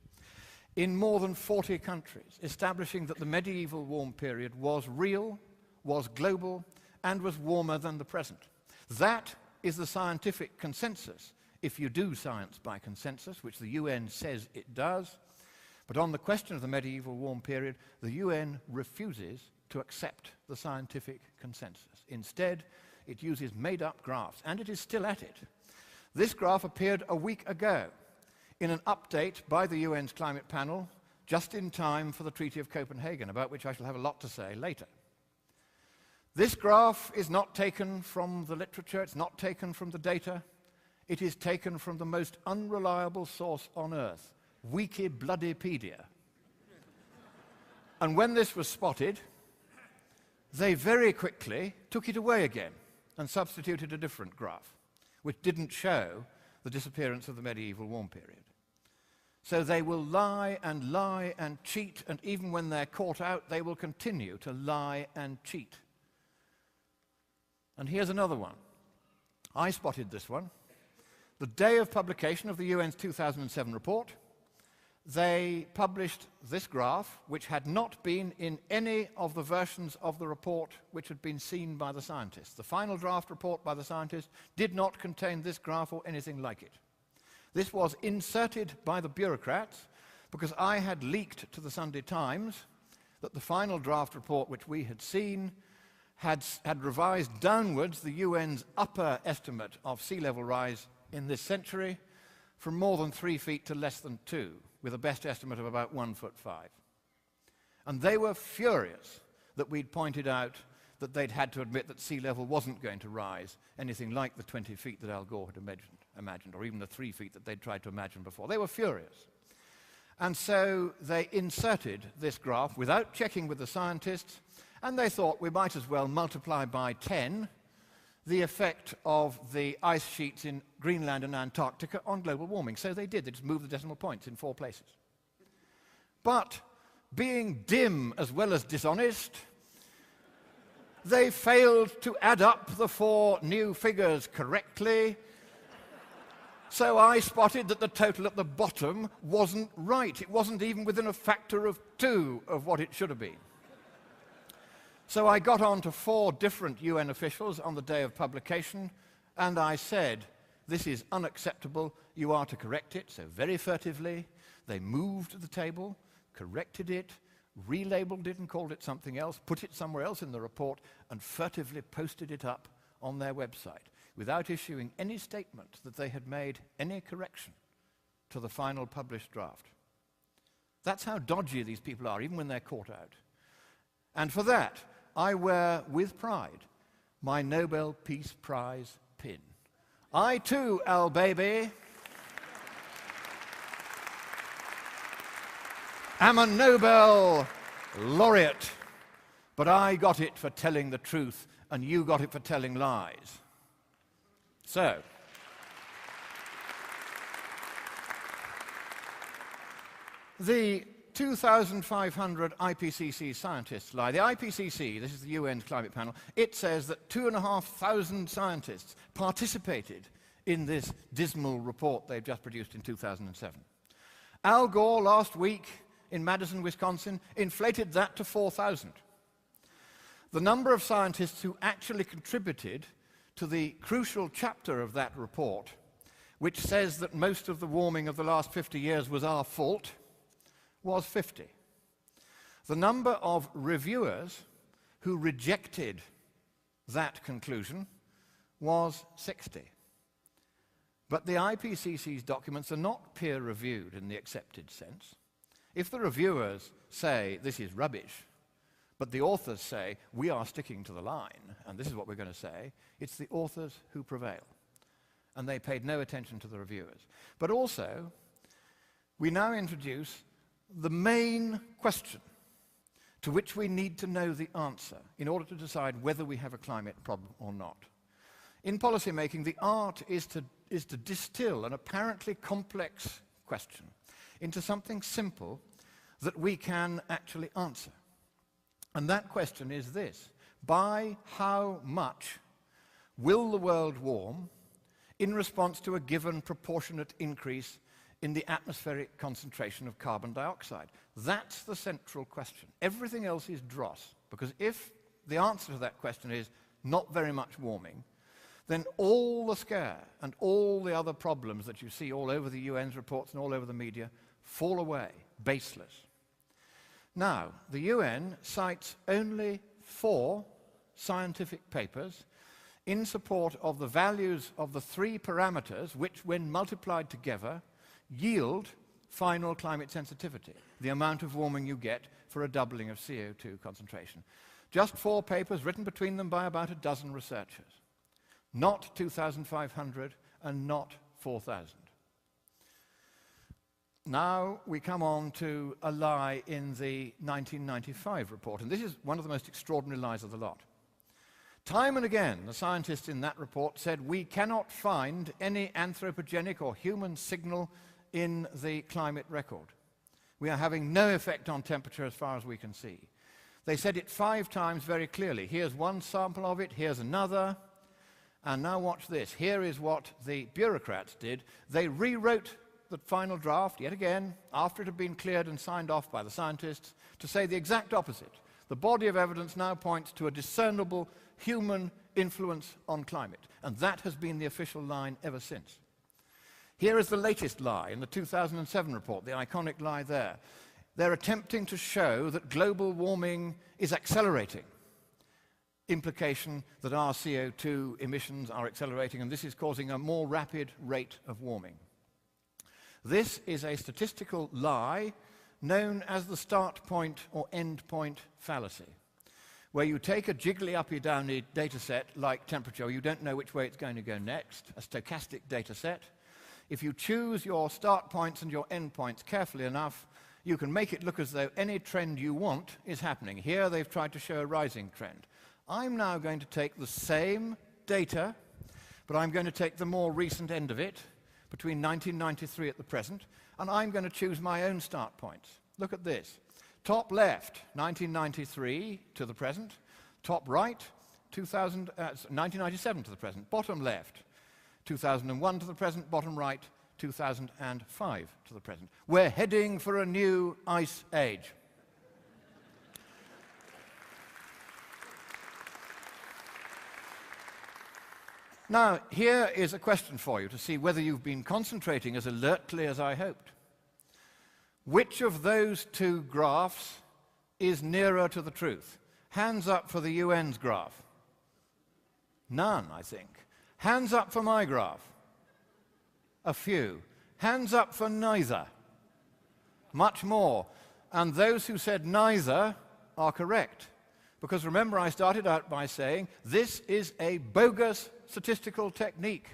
in more than 40 countries, establishing that the medieval warm period was real, was global, and was warmer than the present. That is the scientific consensus, if you do science by consensus, which the UN says it does. But on the question of the medieval warm period, the UN refuses to accept the scientific consensus. Instead, it uses made-up graphs, and it is still at it. This graph appeared a week ago in an update by the UN's climate panel, just in time for the Treaty of Copenhagen, about which I shall have a lot to say later. This graph is not taken from the literature, it's not taken from the data, it is taken from the most unreliable source on earth, Wikibloodypedia. And when this was spotted, they very quickly took it away again and substituted a different graph, which didn't show the disappearance of the medieval warm period. So they will lie and cheat, and even when they're caught out, they will continue to lie and cheat. And here's another one. I spotted this one. The day of publication of the UN's 2007 report, they published this graph, which had not been in any of the versions of the report which had been seen by the scientists. The final draft report by the scientists did not contain this graph or anything like it. This was inserted by the bureaucrats because I had leaked to the Sunday Times that the final draft report which we had seen had revised downwards the UN's upper estimate of sea level rise in this century from more than 3 feet to less than 2, with a best estimate of about 1.5 feet. And they were furious that we'd pointed out that they'd had to admit that sea level wasn't going to rise anything like the 20 feet that Al Gore had imagined, or even the 3 feet that they'd tried to imagine before. They were furious. And so they inserted this graph without checking with the scientists, and they thought we might as well multiply by 10 the effect of the ice sheets in Greenland and Antarctica on global warming. So they did. They just moved the decimal points in 4 places. But being dim as well as dishonest, they failed to add up the 4 new figures correctly. So I spotted that the total at the bottom wasn't right. It wasn't even within a factor of 2 of what it should have been. So I got on to 4 different UN officials on the day of publication, and I said, this is unacceptable, you are to correct it. So very furtively, they moved the table, corrected it, relabeled it and called it something else, put it somewhere else in the report, and furtively posted it up on their website, without issuing any statement that they had made any correction to the final published draft. That's how dodgy these people are, even when they're caught out. And for that, I wear with pride my Nobel Peace Prize pin. I too, Al Baby, am a Nobel laureate, but I got it for telling the truth, and you got it for telling lies. So, the 2,500 IPCC scientists lie. The IPCC, this is the UN's climate panel, it says that 2,500 scientists participated in this dismal report they've just produced in 2007. Al Gore last week in Madison, Wisconsin, inflated that to 4,000. The number of scientists who actually contributed to the crucial chapter of that report, which says that most of the warming of the last 50 years was our fault, was 50. The number of reviewers who rejected that conclusion was 60. But the IPCC's documents are not peer-reviewed in the accepted sense. If the reviewers say this is rubbish, but the authors say we are sticking to the line, and this is what we're going to say, it's the authors who prevail. And they paid no attention to the reviewers. But also, we now introduce the main question to which we need to know the answer in order to decide whether we have a climate problem or not. In policymaking, the art is to distill an apparently complex question into something simple that we can actually answer. And that question is this: by how much will the world warm in response to a given proportionate increase in the atmospheric concentration of carbon dioxide? That's the central question. Everything else is dross, because if the answer to that question is not very much warming, then all the scare and all the other problems that you see all over the UN's reports and all over the media fall away, baseless. Now, the UN cites only 4 scientific papers in support of the values of the 3 parameters which, when multiplied together, yield final climate sensitivity, the amount of warming you get for a doubling of CO2 concentration. Just 4 papers written between them by about a dozen researchers. Not 2,500 and not 4,000. Now we come on to a lie in the 1995 report, and this is one of the most extraordinary lies of the lot. Time and again, the scientists in that report said we cannot find any anthropogenic or human signal in the climate record. We are having no effect on temperature as far as we can see. They said it 5 times very clearly. Here's one sample of it, here's another, and now watch this. Here is what the bureaucrats did. They rewrote the final draft, yet again, after it had been cleared and signed off by the scientists, to say the exact opposite. The body of evidence now points to a discernible human influence on climate, and that has been the official line ever since. Here is the latest lie in the 2007 report, the iconic lie there. They're attempting to show that global warming is accelerating. Implication that our CO2 emissions are accelerating, and this is causing a more rapid rate of warming. This is a statistical lie known as the start point or end point fallacy, where you take a jiggly-uppy downy data set like temperature. You don't know which way it's going to go next, a stochastic data set. If you choose your start points and your end points carefully enough, you can make it look as though any trend you want is happening. Here they've tried to show a rising trend. I'm now going to take the same data, but I'm going to take the more recent end of it, between 1993 at the present, and I'm going to choose my own start points. Look at this. Top left, 1993 to the present. Top right, 1997 to the present. Bottom left, 2001 to the present. Bottom right, 2005 to the present. We're heading for a new ice age. Now, here is a question for you to see whether you've been concentrating as alertly as I hoped. Which of those 2 graphs is nearer to the truth? Hands up for the UN's graph. None, I think. Hands up for my graph. A few. Hands up for neither. Much more. And those who said neither are correct. Because remember, I started out by saying this is a bogus statistical technique.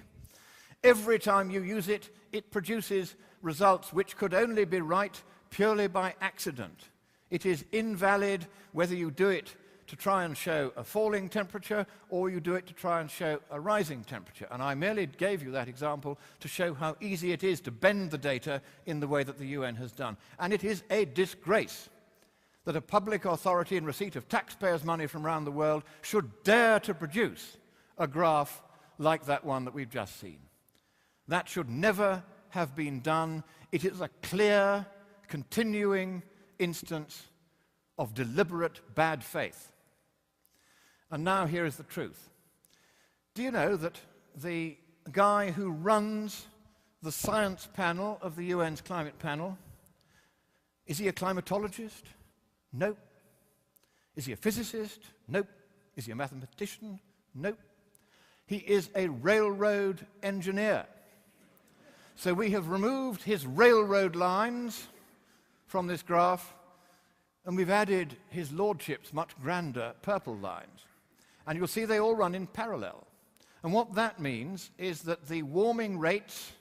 Every time you use it, it produces results which could only be right purely by accident. It is invalid whether you do it to try and show a falling temperature or you do it to try and show a rising temperature. And I merely gave you that example to show how easy it is to bend the data in the way that the UN has done. And it is a disgrace that a public authority in receipt of taxpayers' money from around the world should dare to produce a graph like that one that we've just seen. That should never have been done. It is a clear, continuing instance of deliberate bad faith. And now here is the truth. Do you know that the guy who runs the science panel of the UN's climate panel, is he a climatologist? Nope. Is he a physicist? Nope. Is he a mathematician? Nope. He is a railroad engineer. So we have removed his railroad lines from this graph, and we've added his lordship's much grander purple lines. And you'll see they all run in parallel. And what that means is that the warming rates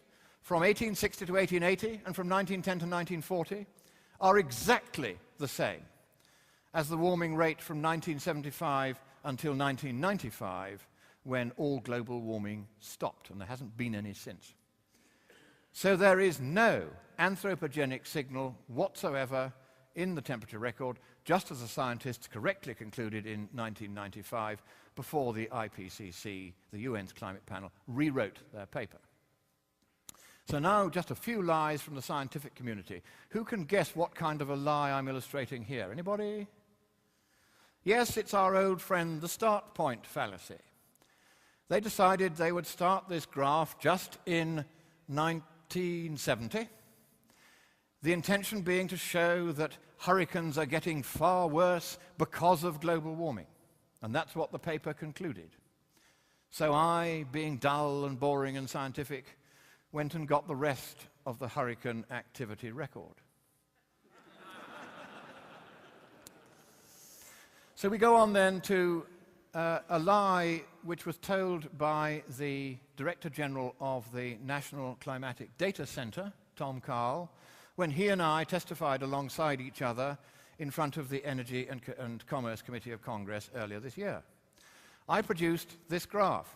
from 1860 to 1880 and from 1910 to 1940 are exactly the same as the warming rate from 1975 until 1995, when all global warming stopped, and there hasn't been any since. So there is no anthropogenic signal whatsoever in the temperature record, just as the scientists correctly concluded in 1995 before the IPCC, the UN's climate panel, rewrote their paper. So now just a few lies from the scientific community. Who can guess what kind of a lie I'm illustrating here? Anybody? Yes, it's our old friend, the start point fallacy. They decided they would start this graph just in 1970, the intention being to show that hurricanes are getting far worse because of global warming. And that's what the paper concluded. So I, being dull and boring and scientific, went and got the rest of the hurricane activity record. So we go on then to a lie which was told by the Director General of the National Climatic Data Center, Tom Carl, when he and I testified alongside each other in front of the Energy and Commerce Committee of Congress earlier this year. I produced this graph.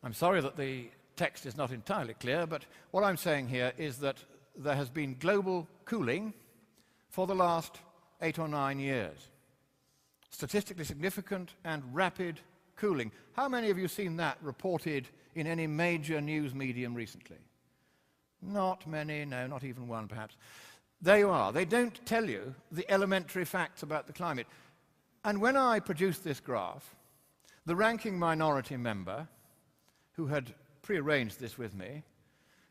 I'm sorry that the text is not entirely clear, but what I'm saying here is that there has been global cooling for the last 8 or 9 years. Statistically significant and rapid cooling. How many of you have seen that reported in any major news medium recently? Not many, no, not even one perhaps. There you are. They don't tell you the elementary facts about the climate. And when I produced this graph, the ranking minority member, who had prearranged this with me,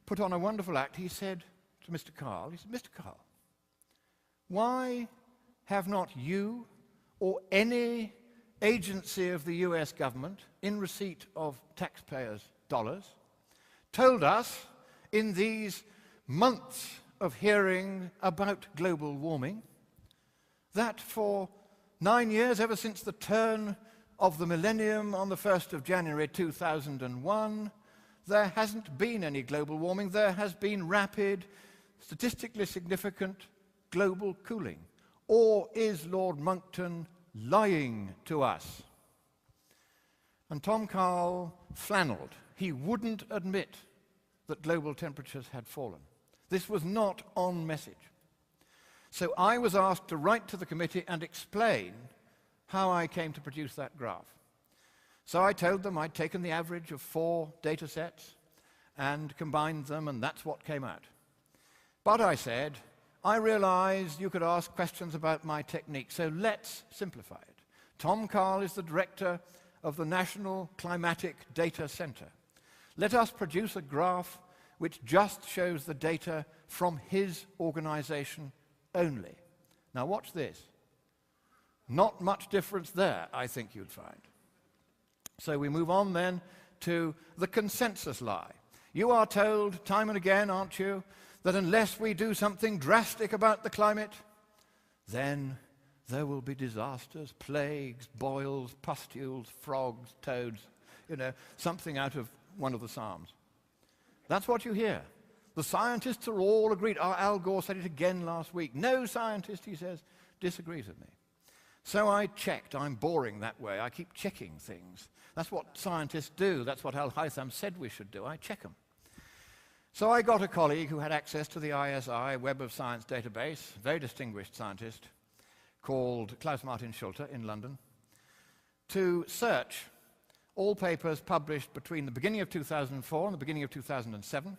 put on a wonderful act. He said to Mr. Carl, he said, Mr. Carl, why have not you or any agency of the US government in receipt of taxpayers' dollars told us in these months of hearing about global warming that for 9 years, ever since the turn of the millennium on the 1st of January 2001, there hasn't been any global warming. There has been rapid, statistically significant global cooling. Or is Lord Monckton lying to us? And Tom Carl flannelled. He wouldn't admit that global temperatures had fallen. This was not on message. So I was asked to write to the committee and explain how I came to produce that graph. So I told them I'd taken the average of 4 data sets and combined them, and that's what came out. But I said, I realized you could ask questions about my technique, so let's simplify it. Tom Carl is the director of the National Climatic Data Center. Let us produce a graph which just shows the data from his organization only. Now watch this. Not much difference there, I think you'd find. So we move on then to the consensus lie. You are told time and again, aren't you, that unless we do something drastic about the climate, then there will be disasters, plagues, boils, pustules, frogs, toads, something out of one of the Psalms. That's what you hear. The scientists are all agreed. Al Gore said it again last week. No scientist, he says, disagrees with me. So I checked. I'm boring that way. I keep checking things. That's what scientists do. That's what Al Haytham said we should do. I check them. So I got a colleague who had access to the ISI, Web of Science database, a very distinguished scientist, called Klaus Martin Schulte in London, to search all papers published between the beginning of 2004 and the beginning of 2007,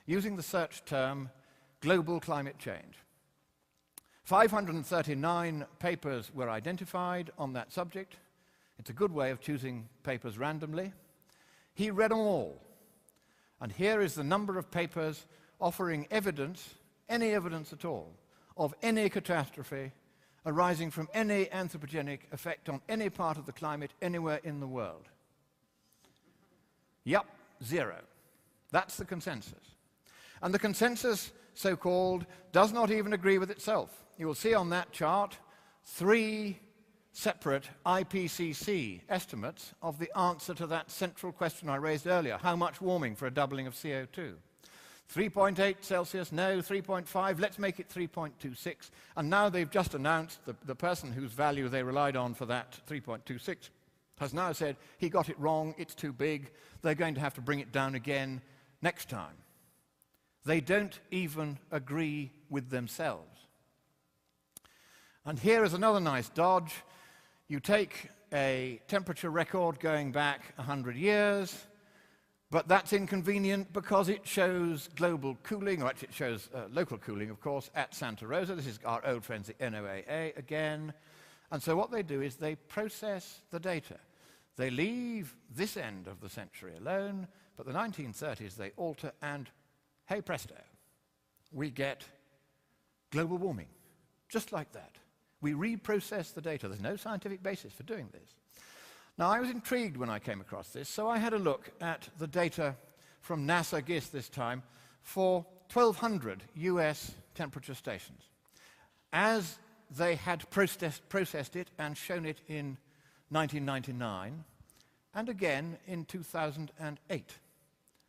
using the search term global climate change. 539 papers were identified on that subject. It's a good way of choosing papers randomly. He read them all. And here is the number of papers offering evidence, any evidence at all, of any catastrophe arising from any anthropogenic effect on any part of the climate anywhere in the world. Yup, 0. That's the consensus. And the consensus, so-called, does not even agree with itself. You will see on that chart 3 separate IPCC estimates of the answer to that central question I raised earlier. How much warming for a doubling of CO2? 3.8 Celsius, no, 3.5, let's make it 3.26. And now they've just announced, the person whose value they relied on for that 3.26 has now said he got it wrong, it's too big, they're going to have to bring it down again next time. They don't even agree with themselves. And here is another nice dodge. You take a temperature record going back 100 years, but that's inconvenient because it shows global cooling, or actually it shows local cooling, of course, at Santa Rosa. This is our old friends at NOAA again. And so what they do is they process the data. They leave this end of the century alone, but the 1930s they alter, and hey presto, we get global warming, just like that. We reprocess the data. There's no scientific basis for doing this. Now, I was intrigued when I came across this, so I had a look at the data from NASA GISS this time for 1,200 US temperature stations. As they had processed it and shown it in 1999, and again in 2008.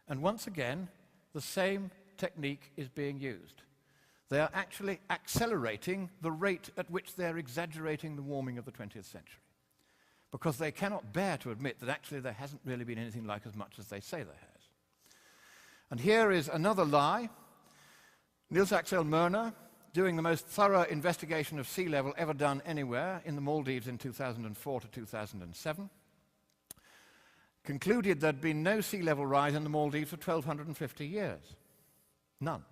And once again, the same technique is being used. They are actually accelerating the rate at which they're exaggerating the warming of the 20th century, because they cannot bear to admit that actually there hasn't really been anything like as much as they say there has. And here is another lie. Niels Axel Mørner, doing the most thorough investigation of sea level ever done anywhere in the Maldives in 2004 to 2007, concluded there'd been no sea level rise in the Maldives for 1,250 years. None.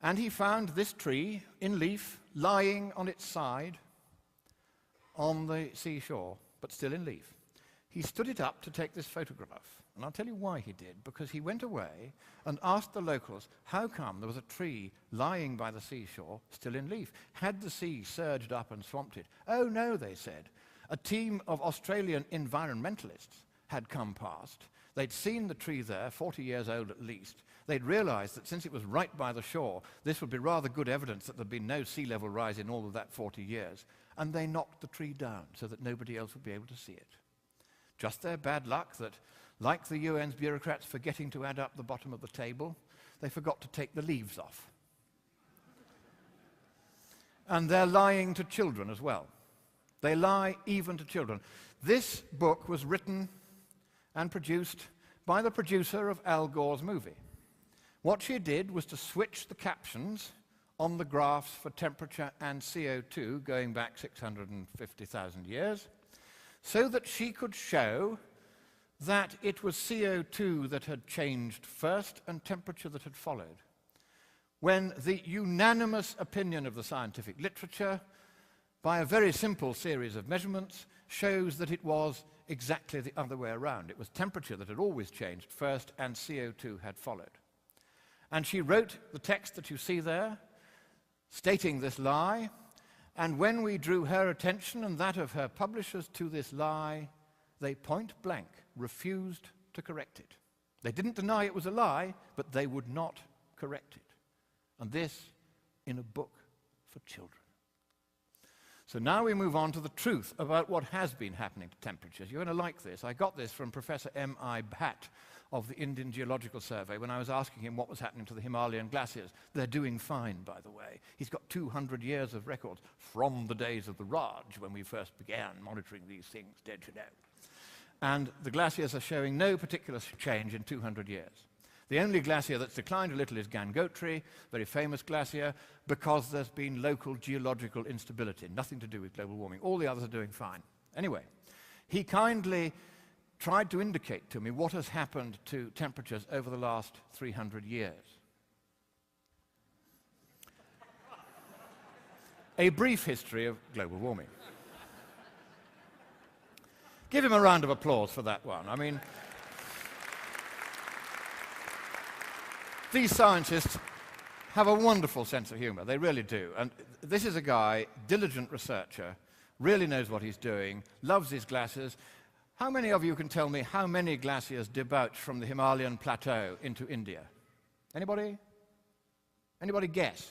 And he found this tree in leaf lying on its side on the seashore, but still in leaf. He stood it up to take this photograph. And I'll tell you why he did, because he went away and asked the locals how come there was a tree lying by the seashore still in leaf. Had the sea surged up and swamped it? Oh no, they said. A team of Australian environmentalists had come past. They'd seen the tree there, 40 years old at least. They'd realized that since it was right by the shore, this would be rather good evidence that there'd been no sea level rise in all of that 40 years. And they knocked the tree down so that nobody else would be able to see it. Just their bad luck that, like the UN's bureaucrats forgetting to add up the bottom of the table, they forgot to take the leaves off. And they're lying to children as well. They lie even to children. This book was written and produced by the producer of Al Gore's movie. What she did was to switch the captions on the graphs for temperature and CO2 going back 650,000 years so that she could show that it was CO2 that had changed first and temperature that had followed, when the unanimous opinion of the scientific literature, by a very simple series of measurements, shows that it was exactly the other way around. It was temperature that had always changed first and CO2 had followed. And she wrote the text that you see there, stating this lie, and when we drew her attention and that of her publishers to this lie, they point blank refused to correct it. They didn't deny it was a lie, but they would not correct it. And this in a book for children. So now we move on to the truth about what has been happening to temperatures. You're going to like this. I got this from Professor M.I. Bhatt of the Indian Geological Survey when I was asking him what was happening to the Himalayan glaciers. They're doing fine, by the way. He's got 200 years of records from the days of the Raj, when we first began monitoring these things, don't you know? And the glaciers are showing no particular change in 200 years. The only glacier that's declined a little is Gangotri, very famous glacier, because there's been local geological instability, nothing to do with global warming. All the others are doing fine. Anyway, he kindly tried to indicate to me what has happened to temperatures over the last 300 years. A brief history of global warming. Give him a round of applause for that one. I mean, these scientists have a wonderful sense of humor. They really do. And this is a guy, diligent researcher, really knows what he's doing, loves his glaciers. How many of you can tell me how many glaciers debouch from the Himalayan plateau into India? Anybody? Anybody guess?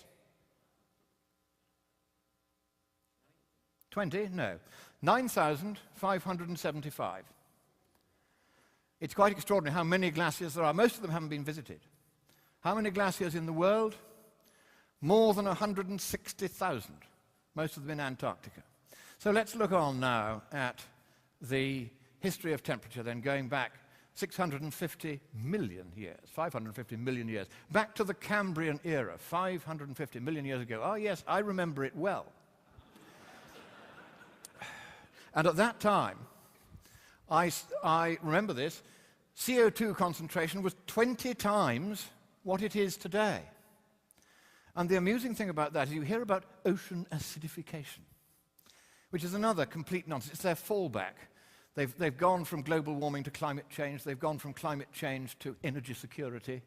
20? No. 9,575. It's quite extraordinary how many glaciers there are. Most of them haven't been visited. How many glaciers in the world? More than 160,000, most of them in Antarctica. So let's look on now at the history of temperature, then going back 650 million years, 550 million years, back to the Cambrian era, 550 million years ago. Oh yes, I remember it well. And at that time, I remember this, CO2 concentration was 20 times what it is today. And the amusing thing about that is you hear about ocean acidification, which is another complete nonsense. It's their fallback. They've gone from global warming to climate change. They've gone from climate change to energy security.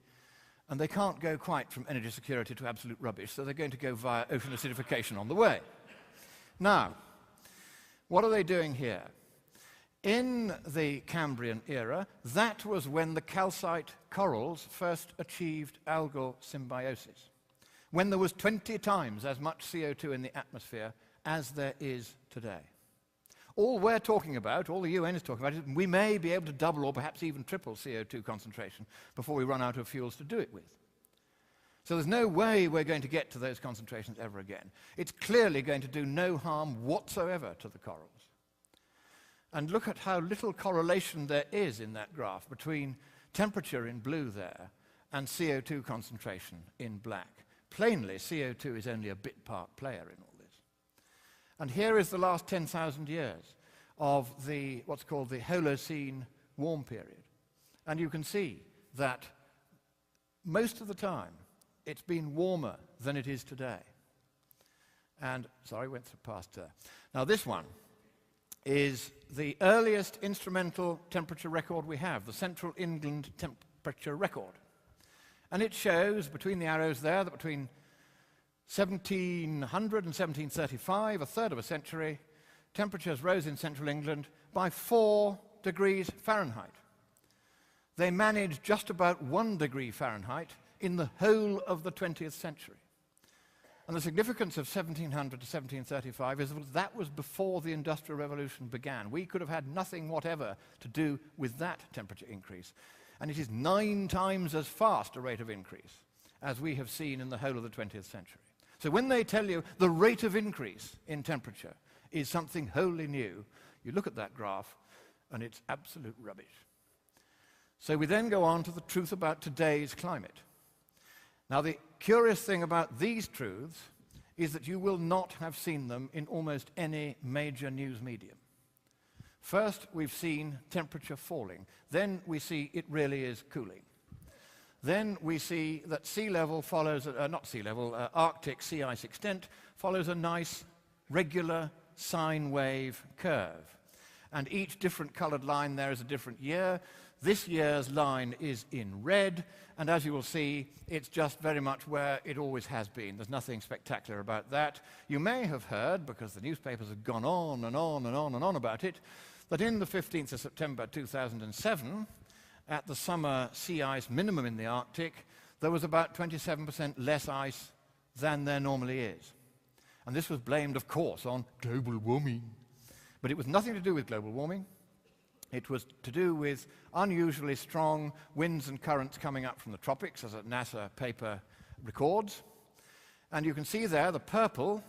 And they can't go quite from energy security to absolute rubbish, so they're going to go via ocean acidification on the way. Now, what are they doing here? In the Cambrian era, that was when the calcite corals first achieved algal symbiosis, when there was 20 times as much CO2 in the atmosphere as there is today. All we're talking about, all the UN is talking about, is we may be able to double or perhaps even triple CO2 concentration before we run out of fuels to do it with. So there's no way we're going to get to those concentrations ever again. It's clearly going to do no harm whatsoever to the corals. And look at how little correlation there is in that graph between temperature in blue there and CO2 concentration in black. Plainly, CO2 is only a bit part player in all this. And here is the last 10,000 years of what's called the Holocene warm period. And you can see that most of the time it's been warmer than it is today. And, sorry, went past there. Now this one is the earliest instrumental temperature record we have, the Central England temperature record. And it shows, between the arrows there, that between 1700 and 1735, a third of a century, temperatures rose in central England by 4 degrees Fahrenheit. They managed just about 1 degree Fahrenheit in the whole of the 20th century. And the significance of 1700 to 1735 is that was before the Industrial Revolution began. We could have had nothing whatever to do with that temperature increase. And it is 9 times as fast a rate of increase as we have seen in the whole of the 20th century. So when they tell you the rate of increase in temperature is something wholly new, you look at that graph and it's absolute rubbish. So we then go on to the truth about today's climate. Now, the curious thing about these truths is that you will not have seen them in almost any major news medium. First, we've seen temperature falling. Then we see it really is cooling. Then we see that sea level follows, Arctic sea ice extent follows a nice, regular sine wave curve. And each different colored line there is a different year. This year's line is in red, and as you will see, it's just very much where it always has been. There's nothing spectacular about that. You may have heard, because the newspapers have gone on and on and on and on about it, that in the 15th of September 2007, at the summer sea ice minimum in the Arctic, there was about 27% less ice than there normally is. And this was blamed, of course, on global warming. But it was nothing to do with global warming. It was to do with unusually strong winds and currents coming up from the tropics, as a NASA paper records. And you can see there, the purple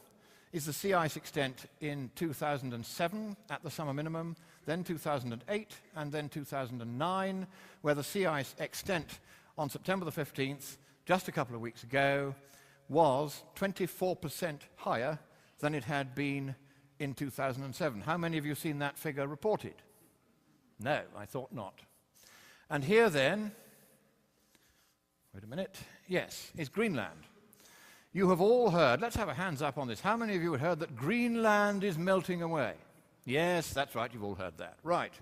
is the sea ice extent in 2007 at the summer minimum, then 2008, and then 2009, where the sea ice extent on September the 15th, just a couple of weeks ago, was 24% higher than it had been in 2007. How many of you have seen that figure reported? No, I thought not. And here then, wait a minute, yes, is Greenland. You have all heard, let's have a hands up on this, how many of you have heard that Greenland is melting away? Yes, that's right, you've all heard that. Right.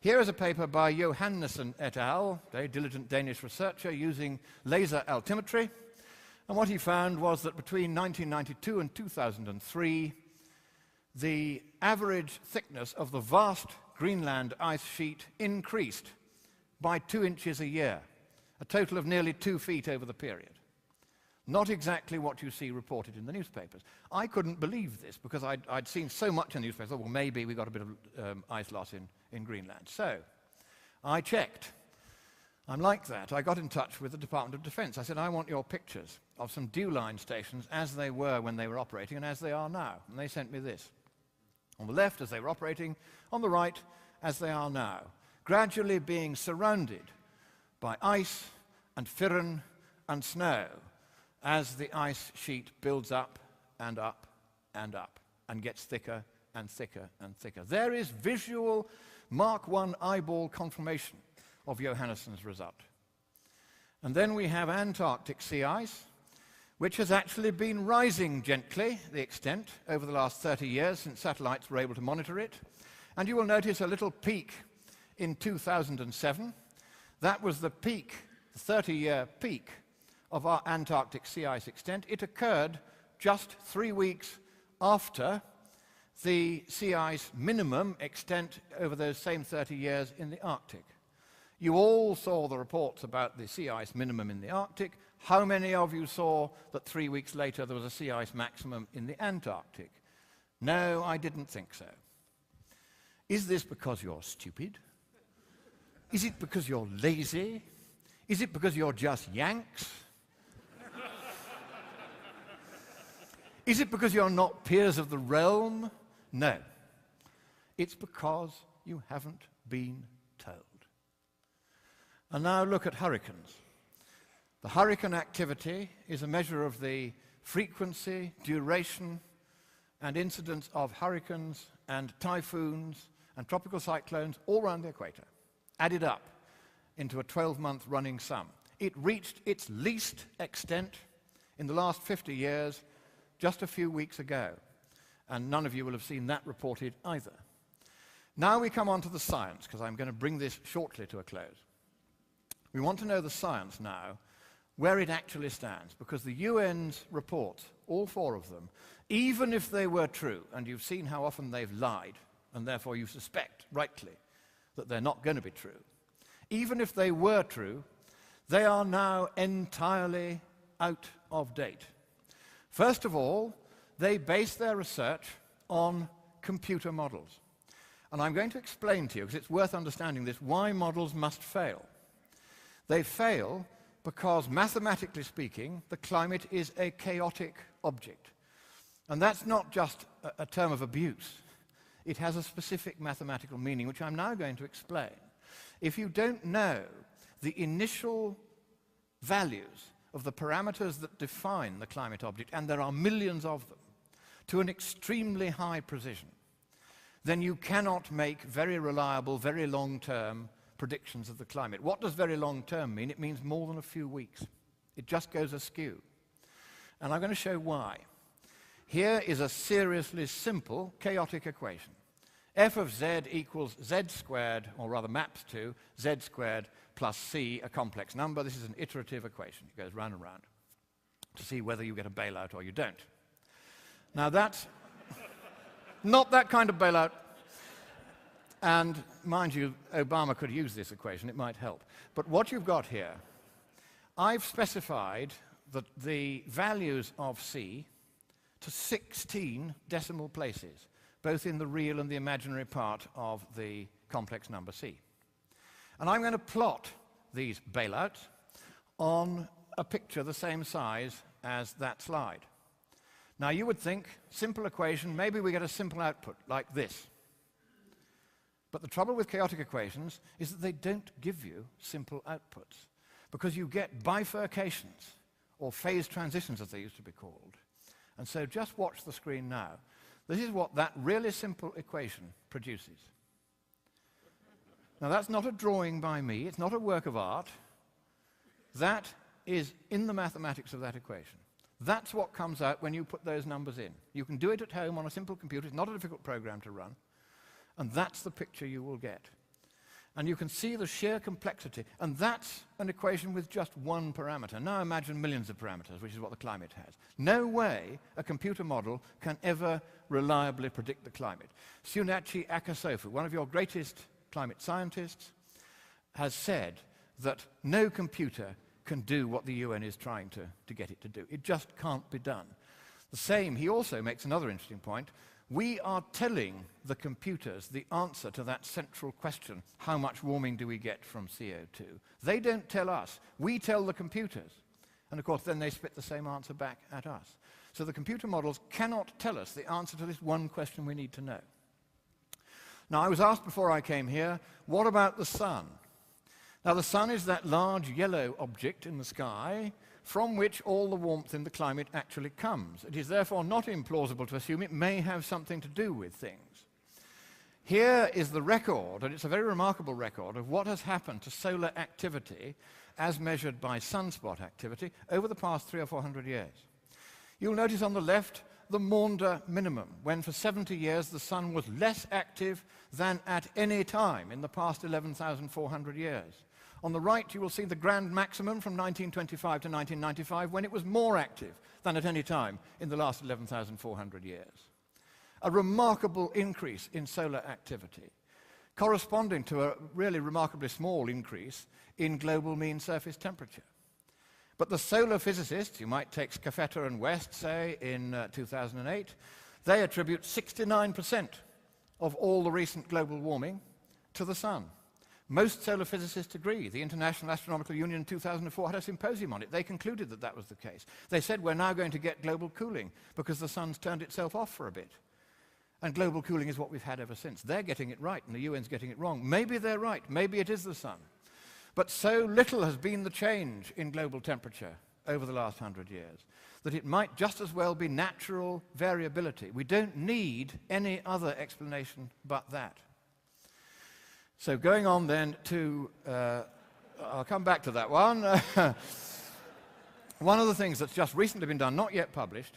Here is a paper by Johannessen et al., very diligent Danish researcher, using laser altimetry. And what he found was that between 1992 and 2003, the average thickness of the vast Greenland ice sheet increased by 2 inches a year, a total of nearly 2 feet over the period. Not exactly what you see reported in the newspapers. I couldn't believe this because I'd seen so much in the newspapers. I thought, well, maybe we got a bit of ice loss in Greenland. So I checked. I'm like that. I got in touch with the Department of Defense. I said, I want your pictures of some dew line stations as they were when they were operating and as they are now. And they sent me this. On the left, as they were operating, on the right, as they are now, gradually being surrounded by ice and firn and snow as the ice sheet builds up and up and up and gets thicker and thicker and thicker. There is visual Mark I eyeball confirmation of Johannessen's result. And then we have Antarctic sea ice, which has actually been rising gently, the extent, over the last 30 years since satellites were able to monitor it. And you will notice a little peak in 2007. That was the peak, the 30-year peak of our Antarctic sea ice extent. It occurred just 3 weeks after the sea ice minimum extent over those same 30 years in the Arctic. You all saw the reports about the sea ice minimum in the Arctic. How many of you saw that 3 weeks later there was a sea ice maximum in the Antarctic? No, I didn't think so. Is this because you're stupid? Is it because you're lazy? Is it because you're just Yanks? Is it because you're not peers of the realm? No. It's because you haven't been told. And now look at hurricanes. The hurricane activity is a measure of the frequency, duration, and incidence of hurricanes and typhoons and tropical cyclones all around the equator, added up into a 12-month running sum. It reached its least extent in the last 50 years just a few weeks ago, and none of you will have seen that reported either. Now we come on to the science, because I'm going to bring this shortly to a close. We want to know the science now, where it actually stands, because the UN's reports, all 4 of them, even if they were true, and you've seen how often they've lied, and therefore you suspect, rightly, that they're not going to be true, even if they were true, they are now entirely out of date. First of all, they base their research on computer models. And I'm going to explain to you, because it's worth understanding this, why models must fail. They fail because, mathematically speaking, the climate is a chaotic object. And that's not just a term of abuse. It has a specific mathematical meaning, which I'm now going to explain. If you don't know the initial values of the parameters that define the climate object, and there are millions of them, to an extremely high precision, then you cannot make very reliable, very long-term predictions of the climate. What does very long-term mean? It means more than a few weeks. It just goes askew. And I'm going to show why. Here is a seriously simple chaotic equation. F of z equals z squared, or rather maps to z squared plus c, a complex number. This is an iterative equation. It goes round and round to see whether you get a bailout or you don't. Now that's not that kind of bailout. And mind you, Obama could use this equation, it might help. But what you've got here, I've specified that the values of C to 16 decimal places, both in the real and the imaginary part of the complex number C. And I'm going to plot these bailouts on a picture the same size as that slide. Now you would think, simple equation, maybe we get a simple output like this. But the trouble with chaotic equations is that they don't give you simple outputs, because you get bifurcations, or phase transitions as they used to be called. And so just watch the screen now. This is what that really simple equation produces. Now that's not a drawing by me, it's not a work of art. That is in the mathematics of that equation. That's what comes out when you put those numbers in. You can do it at home on a simple computer, it's not a difficult program to run. And that's the picture you will get. And you can see the sheer complexity. And that's an equation with just one parameter. Now imagine millions of parameters, which is what the climate has. No way a computer model can ever reliably predict the climate. Tsunachi Akasofu, one of your greatest climate scientists, has said that no computer can do what the UN is trying to get it to do. It just can't be done. The same, he also makes another interesting point. We are telling the computers the answer to that central question, how much warming do we get from CO2? They don't tell us, we tell the computers. And of course then they spit the same answer back at us. So the computer models cannot tell us the answer to this one question we need to know. Now I was asked before I came here, what about the sun? Now the sun is that large yellow object in the sky from which all the warmth in the climate actually comes. It is therefore not implausible to assume it may have something to do with things. Here is the record, and it's a very remarkable record, of what has happened to solar activity as measured by sunspot activity over the past 300 or 400 years. You'll notice on the left the Maunder minimum, when for 70 years the sun was less active than at any time in the past 11,400 years. On the right, you will see the grand maximum from 1925 to 1995, when it was more active than at any time in the last 11,400 years. A remarkable increase in solar activity, corresponding to a really remarkably small increase in global mean surface temperature. But the solar physicists, you might take Scafetta and West, say, in 2008, they attribute 69% of all the recent global warming to the sun. Most solar physicists agree. The International Astronomical Union in 2004 had a symposium on it. They concluded that that was the case. They said we're now going to get global cooling because the sun's turned itself off for a bit. And global cooling is what we've had ever since. They're getting it right and the UN's getting it wrong. Maybe they're right. Maybe it is the sun. But so little has been the change in global temperature over the last 100 years that it might just as well be natural variability. We don't need any other explanation but that. So going on then to, I'll come back to that one. One of the things that's just recently been done, not yet published,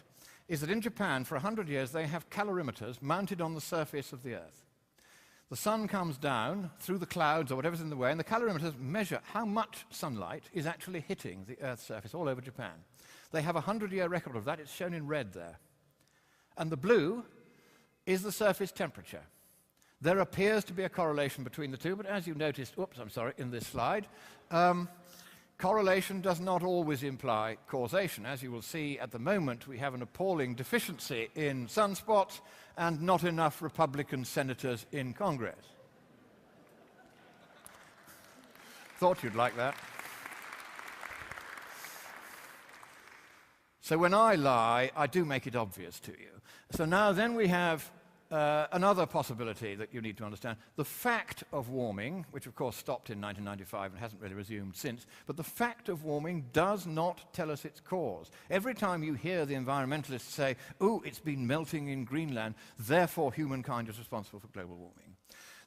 is that in Japan for 100 years they have calorimeters mounted on the surface of the Earth. The sun comes down through the clouds or whatever's in the way, and the calorimeters measure how much sunlight is actually hitting the Earth's surface all over Japan. They have a 100-year record of that. It's shown in red there. And the blue is the surface temperature. There appears to be a correlation between the two, but as you noticed, in this slide, correlation does not always imply causation. As you will see, at the moment, we have an appalling deficiency in sunspots and not enough Republican senators in Congress. Thought you'd like that. So when I lie, I do make it obvious to you. So now then we have another possibility that you need to understand. The fact of warming, which of course stopped in 1995 and hasn't really resumed since, but the fact of warming does not tell us its cause. Every time you hear the environmentalists say, oh, it's been melting in Greenland, therefore humankind is responsible for global warming.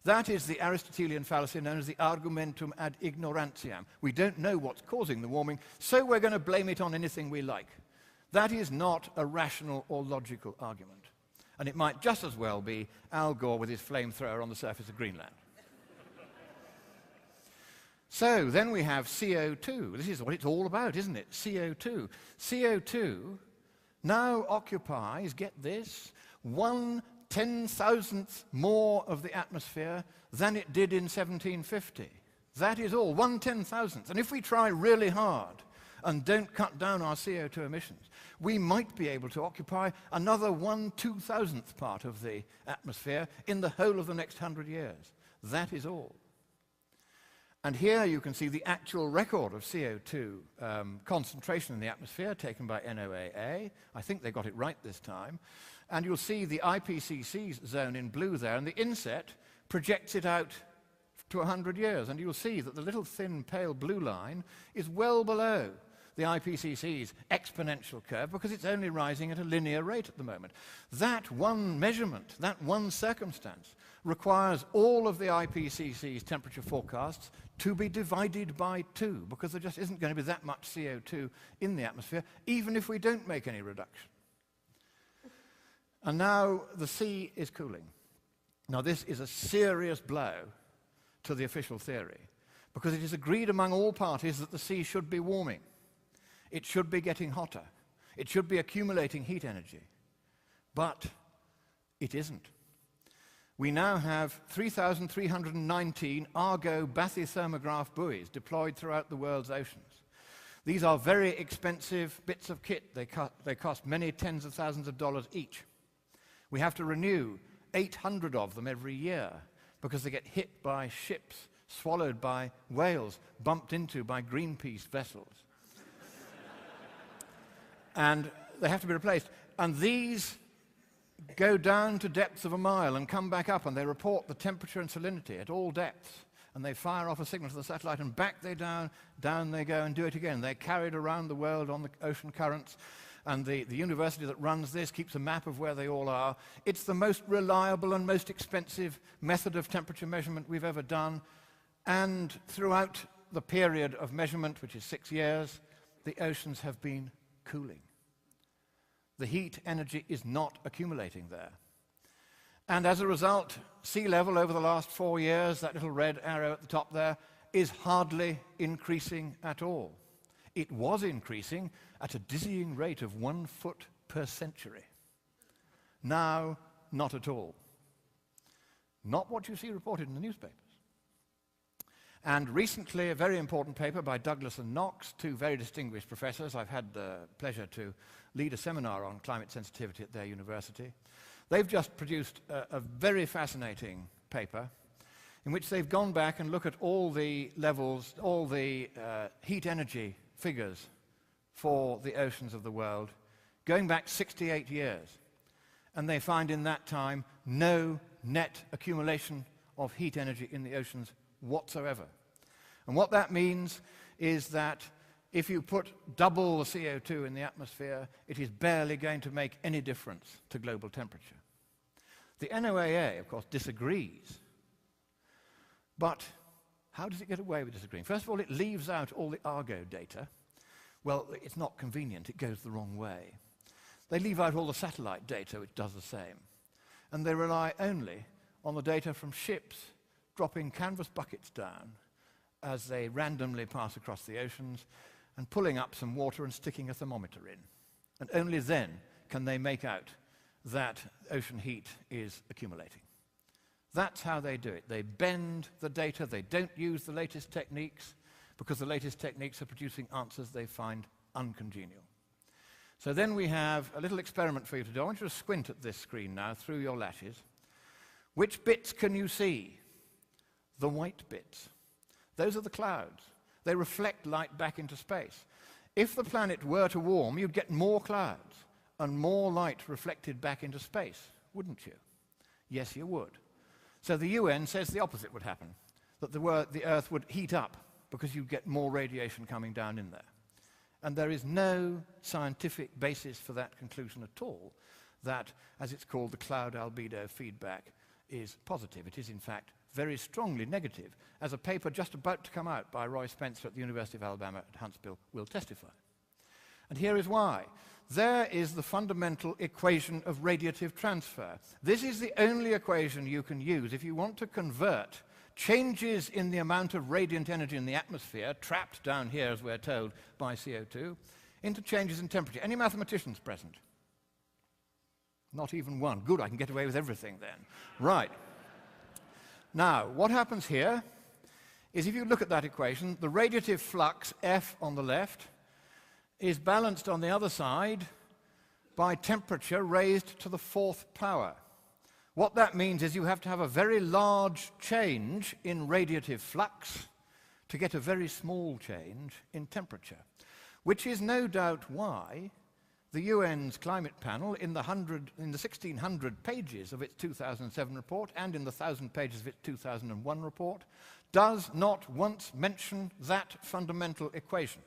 That is the Aristotelian fallacy known as the argumentum ad ignorantiam. We don't know what's causing the warming, so we're going to blame it on anything we like. That is not a rational or logical argument. And it might just as well be Al Gore with his flamethrower on the surface of Greenland. So then we have CO2. This is what it's all about, isn't it? CO2. CO2 now occupies, get this, 1 1/10,000th more of the atmosphere than it did in 1750. That is all, 1/10,000th. And if we try really hard and don't cut down our CO2 emissions, we might be able to occupy another 1/2000th part of the atmosphere in the whole of the next 100 years. That is all. And here you can see the actual record of CO2 concentration in the atmosphere taken by NOAA. I think they got it right this time. And you'll see the IPCC zone in blue there, and the inset projects it out to 100 years. And you'll see that the little thin pale blue line is well below the IPCC's exponential curve because it's only rising at a linear rate at the moment. That one measurement, that one circumstance, requires all of the IPCC's temperature forecasts to be divided by 2 because there just isn't going to be that much CO2 in the atmosphere, even if we don't make any reduction. And now the sea is cooling. Now this is a serious blow to the official theory because it is agreed among all parties that the sea should be warming. It should be getting hotter. It should be accumulating heat energy. But it isn't. We now have 3,319 Argo bathythermograph buoys deployed throughout the world's oceans. These are very expensive bits of kit. They cost many tens of thousands of dollars each. We have to renew 800 of them every year because they get hit by ships, swallowed by whales, bumped into by Greenpeace vessels. And they have to be replaced. And these go down to depths of a mile and come back up, and they report the temperature and salinity at all depths. And they fire off a signal to the satellite, and back they down they go and do it again. They're carried around the world on the ocean currents, and the university that runs this keeps a map of where they all are. It's the most reliable and most expensive method of temperature measurement we've ever done. And throughout the period of measurement, which is 6 years, the oceans have been cooling. The heat energy is not accumulating there. And as a result, sea level over the last 4 years, that little red arrow at the top there, is hardly increasing at all. It was increasing at a dizzying rate of 1 foot per century. Now, not at all. Not what you see reported in the newspapers. And recently, a very important paper by Douglas and Knox, 2 very distinguished professors. I've had the pleasure to lead a seminar on climate sensitivity at their university. They've just produced a very fascinating paper in which they've gone back and looked at all the levels, all the heat energy figures for the oceans of the world, going back 68 years. And they find in that time no net accumulation of heat energy in the oceans whatsoever. And what that means is that if you put double the CO2 in the atmosphere, it is barely going to make any difference to global temperature. The NOAA, of course, disagrees. But how does it get away with disagreeing? First of all, it leaves out all the Argo data. Well, it's not convenient. It goes the wrong way. They leave out all the satellite data, which does the same. And they rely only on the data from ships dropping canvas buckets down as they randomly pass across the oceans and pulling up some water and sticking a thermometer in. And only then can they make out that ocean heat is accumulating. That's how they do it. They bend the data. They don't use the latest techniques because the latest techniques are producing answers they find uncongenial. So then we have a little experiment for you to do. I want you to squint at this screen now through your lashes. Which bits can you see? The white bits. Those are the clouds. They reflect light back into space. If the planet were to warm, you'd get more clouds and more light reflected back into space, wouldn't you? Yes, you would. So the UN says the opposite would happen, that the Earth would heat up because you'd get more radiation coming down in there. And there is no scientific basis for that conclusion at all, that, as it's called, the cloud albedo feedback is positive. It is, in fact, very strongly negative, as a paper just about to come out by Roy Spencer at the University of Alabama at Huntsville will testify. And here is why. There is the fundamental equation of radiative transfer. This is the only equation you can use if you want to convert changes in the amount of radiant energy in the atmosphere, trapped down here, as we're told, by CO2, into changes in temperature. Any mathematicians present? Not even one. Good, I can get away with everything then. Right. Now, what happens here is if you look at that equation, the radiative flux, F on the left, is balanced on the other side by temperature raised to the 4th power. What that means is you have to have a very large change in radiative flux to get a very small change in temperature, which is no doubt why the UN's climate panel, in the 1,600 pages of its 2007 report and in the 1,000 pages of its 2001 report, does not once mention that fundamental equation.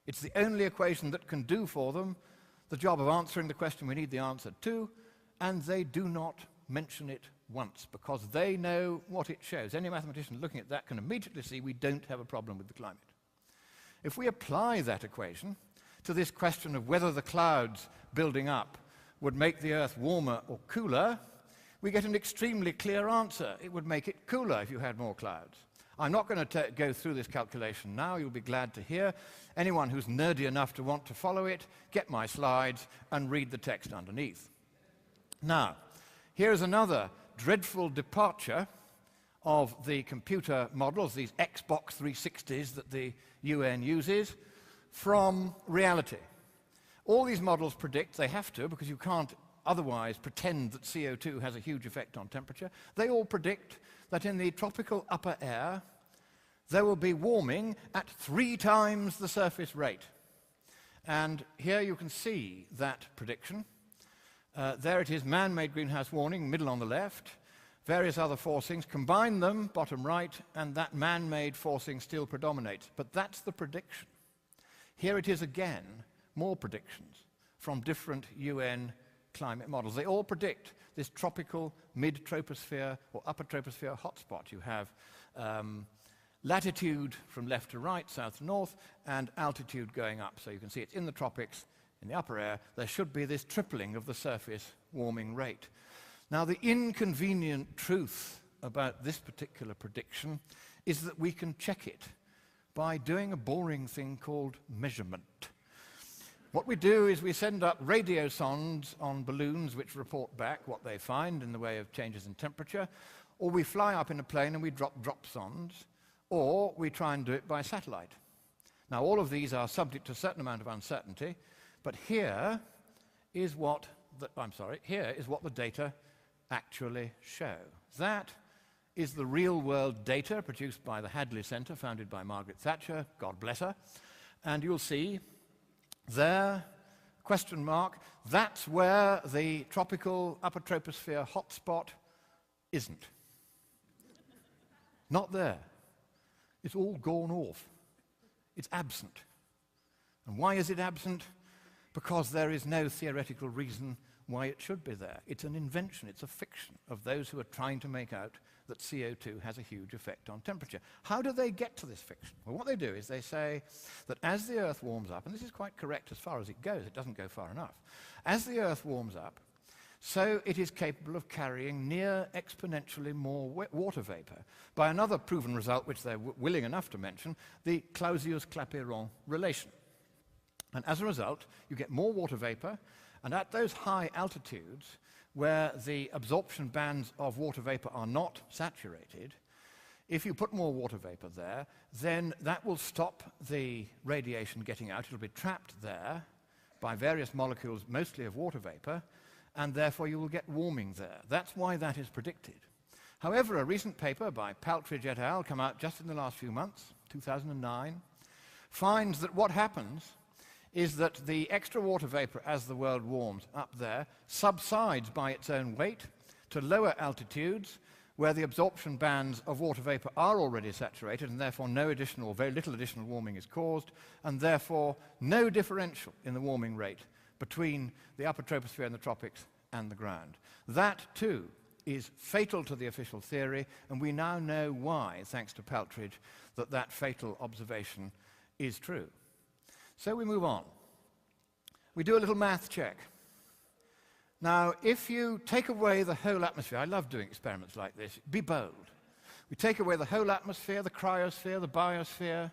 It's the only equation that can do for them the job of answering the question we need the answer to, and they do not mention it once, because they know what it shows. Any mathematician looking at that can immediately see we don't have a problem with the climate. If we apply that equation to this question of whether the clouds building up would make the Earth warmer or cooler, we get an extremely clear answer. It would make it cooler if you had more clouds. I'm not going to go through this calculation now. You'll be glad to hear. Anyone who's nerdy enough to want to follow it, get my slides and read the text underneath. Now, here's another dreadful departure of the computer models, these Xbox 360s that the UN uses, from reality. All these models predict, they have to, because you can't otherwise pretend that CO2 has a huge effect on temperature. They all predict that in the tropical upper air, there will be warming at 3 times the surface rate. And here you can see that prediction. There it is, man-made greenhouse warming, middle on the left, various other forcings, combine them, bottom right, and that man-made forcing still predominates. But that's the prediction. Here it is again, more predictions from different UN climate models. They all predict this tropical mid-troposphere or upper troposphere hotspot. You have latitude from left to right, south to north, and altitude going up. So you can see it's in the tropics, in the upper air. There should be this tripling of the surface warming rate. Now, the inconvenient truth about this particular prediction is that we can check it by doing a boring thing called measurement. What we do is we send up radio sondes on balloons which report back what they find in the way of changes in temperature, or we fly up in a plane and we drop sondes, or we try and do it by satellite. Now, all of these are subject to a certain amount of uncertainty, but here is what the data actually show. That is the real-world data produced by the Hadley Centre, founded by Margaret Thatcher, God bless her. And you'll see there, question mark, that's where the tropical upper troposphere hotspot isn't. Not there. It's all gone off. It's absent. And why is it absent? Because there is no theoretical reason why it should be there. It's an invention, it's a fiction of those who are trying to make out that CO2 has a huge effect on temperature. How do they get to this fiction? Well, what they do is they say that as the Earth warms up, and this is quite correct as far as it goes, it doesn't go far enough. As the Earth warms up, so it is capable of carrying near exponentially more water vapor. By another proven result, which they're willing enough to mention, the Clausius-Clapeyron relation. And as a result, you get more water vapor, and at those high altitudes, where the absorption bands of water vapor are not saturated, if you put more water vapor there, then that will stop the radiation getting out. It'll be trapped there by various molecules, mostly of water vapor, and therefore you will get warming there. That's why that is predicted. However, a recent paper by Paltridge et al., come out just in the last few months, 2009, finds that what happens is that the extra water vapor as the world warms up there subsides by its own weight to lower altitudes where the absorption bands of water vapor are already saturated and therefore no additional or very little additional warming is caused, and therefore no differential in the warming rate between the upper troposphere and the tropics and the ground. That too is fatal to the official theory, and we now know why, thanks to Paltridge, that that fatal observation is true. So we move on. We do a little math check. Now, if you take away the whole atmosphere, I love doing experiments like this, be bold. We take away the whole atmosphere, the cryosphere, the biosphere,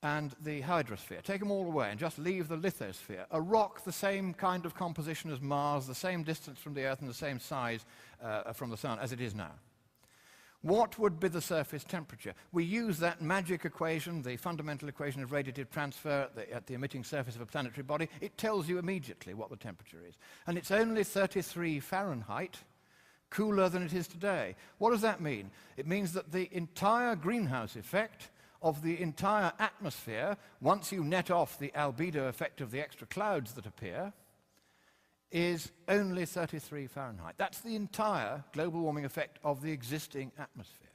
and the hydrosphere. Take them all away and just leave the lithosphere. A rock the same kind of composition as Mars, the same distance from the Earth and the same size from the Sun as it is now. What would be the surface temperature? We use that magic equation, the fundamental equation of radiative transfer at the emitting surface of a planetary body. It tells you immediately what the temperature is. And it's only 33 Fahrenheit cooler than it is today. What does that mean? It means that the entire greenhouse effect of the entire atmosphere, once you net off the albedo effect of the extra clouds that appear, is only 33 Fahrenheit. That's the entire global warming effect of the existing atmosphere.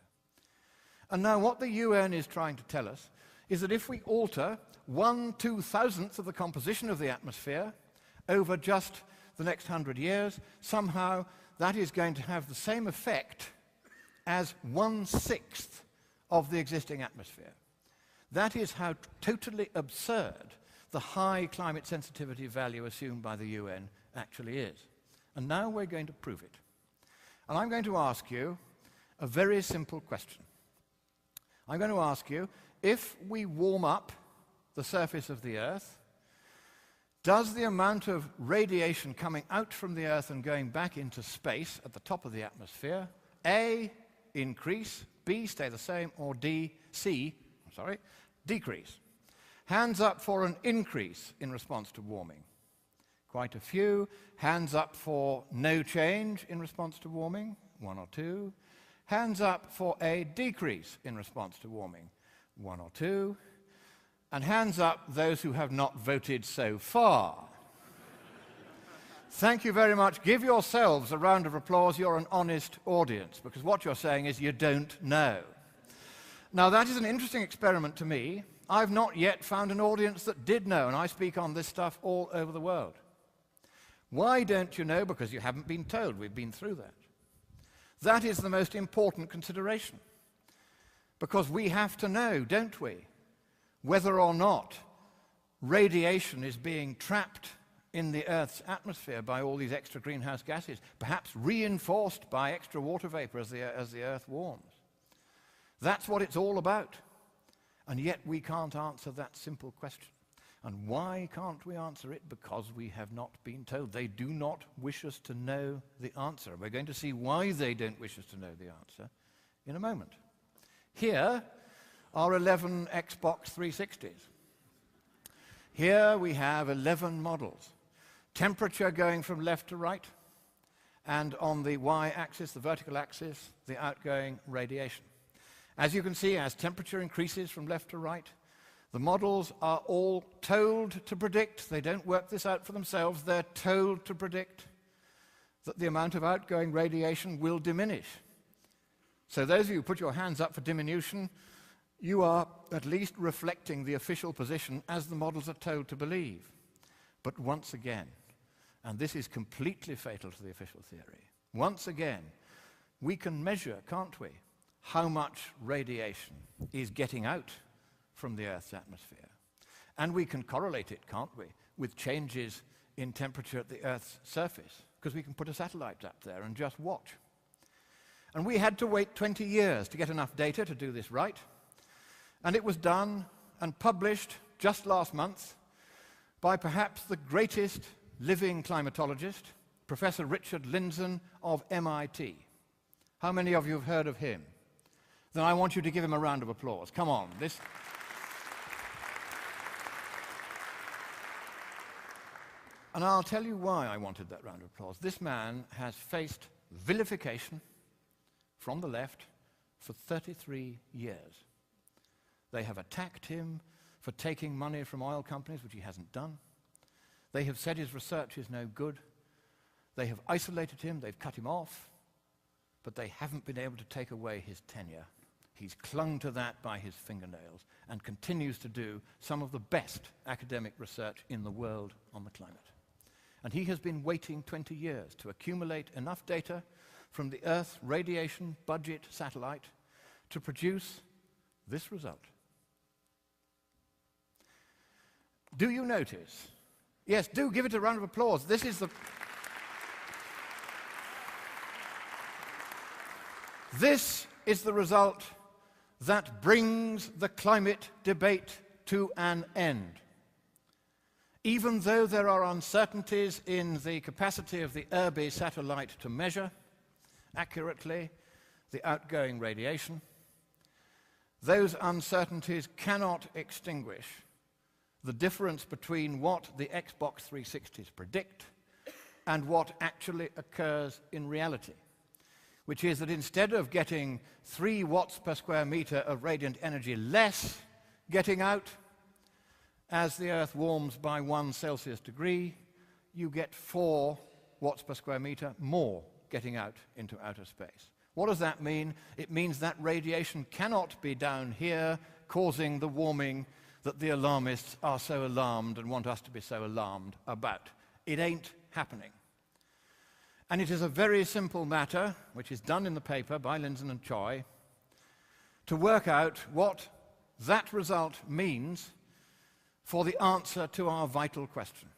And now what the UN is trying to tell us is that if we alter 1/2000th of the composition of the atmosphere over just the next 100 years, somehow that is going to have the same effect as 1/6 of the existing atmosphere. That is how totally absurd the high climate sensitivity value assumed by the UN actually is. And now we're going to prove it. And I'm going to ask you a very simple question. I'm going to ask you, if we warm up the surface of the Earth, does the amount of radiation coming out from the Earth and going back into space at the top of the atmosphere, A, increase, B, stay the same, or decrease? Hands up for an increase in response to warming. Quite a few. Hands up for no change in response to warming. 1 or 2. Hands up for a decrease in response to warming. 1 or 2. And hands up those who have not voted so far. Thank you very much. Give yourselves a round of applause. You're an honest audience, because what you're saying is you don't know. Now, that is an interesting experiment to me. I've not yet found an audience that did know, and I speak on this stuff all over the world. Why don't you know? Because you haven't been told. We've been through that. That is the most important consideration. Because we have to know, don't we, whether or not radiation is being trapped in the Earth's atmosphere by all these extra greenhouse gases, perhaps reinforced by extra water vapor as the Earth warms. That's what it's all about. And yet we can't answer that simple question. And why can't we answer it? Because we have not been told. They do not wish us to know the answer. We're going to see why they don't wish us to know the answer in a moment. Here are 11 Xbox 360s. Here we have 11 models. Temperature going from left to right, and on the y-axis, the vertical axis, the outgoing radiation. As you can see, as temperature increases from left to right, the models are all told to predict, they don't work this out for themselves, they're told to predict that the amount of outgoing radiation will diminish. So those of you who put your hands up for diminution, you are at least reflecting the official position as the models are told to believe. But once again, and this is completely fatal to the official theory, once again, we can measure, can't we, how much radiation is getting out from the Earth's atmosphere. And we can correlate it, can't we, with changes in temperature at the Earth's surface, because we can put a satellite up there and just watch. And we had to wait 20 years to get enough data to do this right. And it was done and published just last month by perhaps the greatest living climatologist, Professor Richard Lindzen of MIT. How many of you have heard of him? Then I want you to give him a round of applause. Come on. And I'll tell you why I wanted that round of applause. This man has faced vilification from the left for 33 years. They have attacked him for taking money from oil companies, which he hasn't done. They have said his research is no good. They have isolated him, they've cut him off, but they haven't been able to take away his tenure. He's clung to that by his fingernails and continues to do some of the best academic research in the world on the climate. And he has been waiting 20 years to accumulate enough data from the Earth Radiation Budget satellite to produce this result. Do you notice? Yes, do give it a round of applause. This is the result that brings the climate debate to an end. Even though there are uncertainties in the capacity of the Irby satellite to measure accurately the outgoing radiation, those uncertainties cannot extinguish the difference between what the Xbox 360s predict and what actually occurs in reality, which is that instead of getting 3 watts per square meter of radiant energy less getting out as the Earth warms by 1 Celsius degree, you get 4 watts per square meter more getting out into outer space. What does that mean? It means that radiation cannot be down here causing the warming that the alarmists are so alarmed and want us to be so alarmed about. It ain't happening. And it is a very simple matter, which is done in the paper by Lindzen and Choi, to work out what that result means for the answer to our vital question.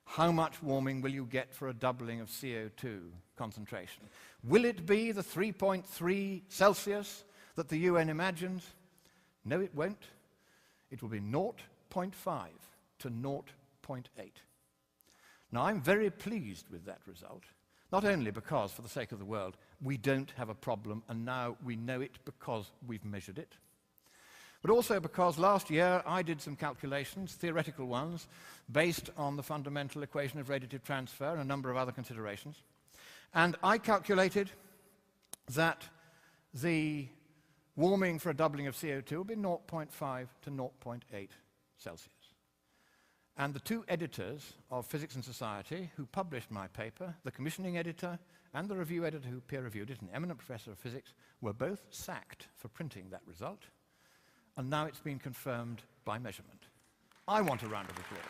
How much warming will you get for a doubling of CO2 concentration? Will it be the 3.3 Celsius that the UN imagines? No, it won't. It will be 0.5 to 0.8. Now, I'm very pleased with that result, not only because, for the sake of the world, we don't have a problem, and now we know it because we've measured it, but also because last year I did some calculations, theoretical ones, based on the fundamental equation of radiative transfer and a number of other considerations. And I calculated that the warming for a doubling of CO2 will be 0.5 to 0.8 Celsius. And the 2 editors of Physics and Society who published my paper, the commissioning editor and the review editor who peer-reviewed it, an eminent professor of physics, were both sacked for printing that result. And now it's been confirmed by measurement. I want a round of applause.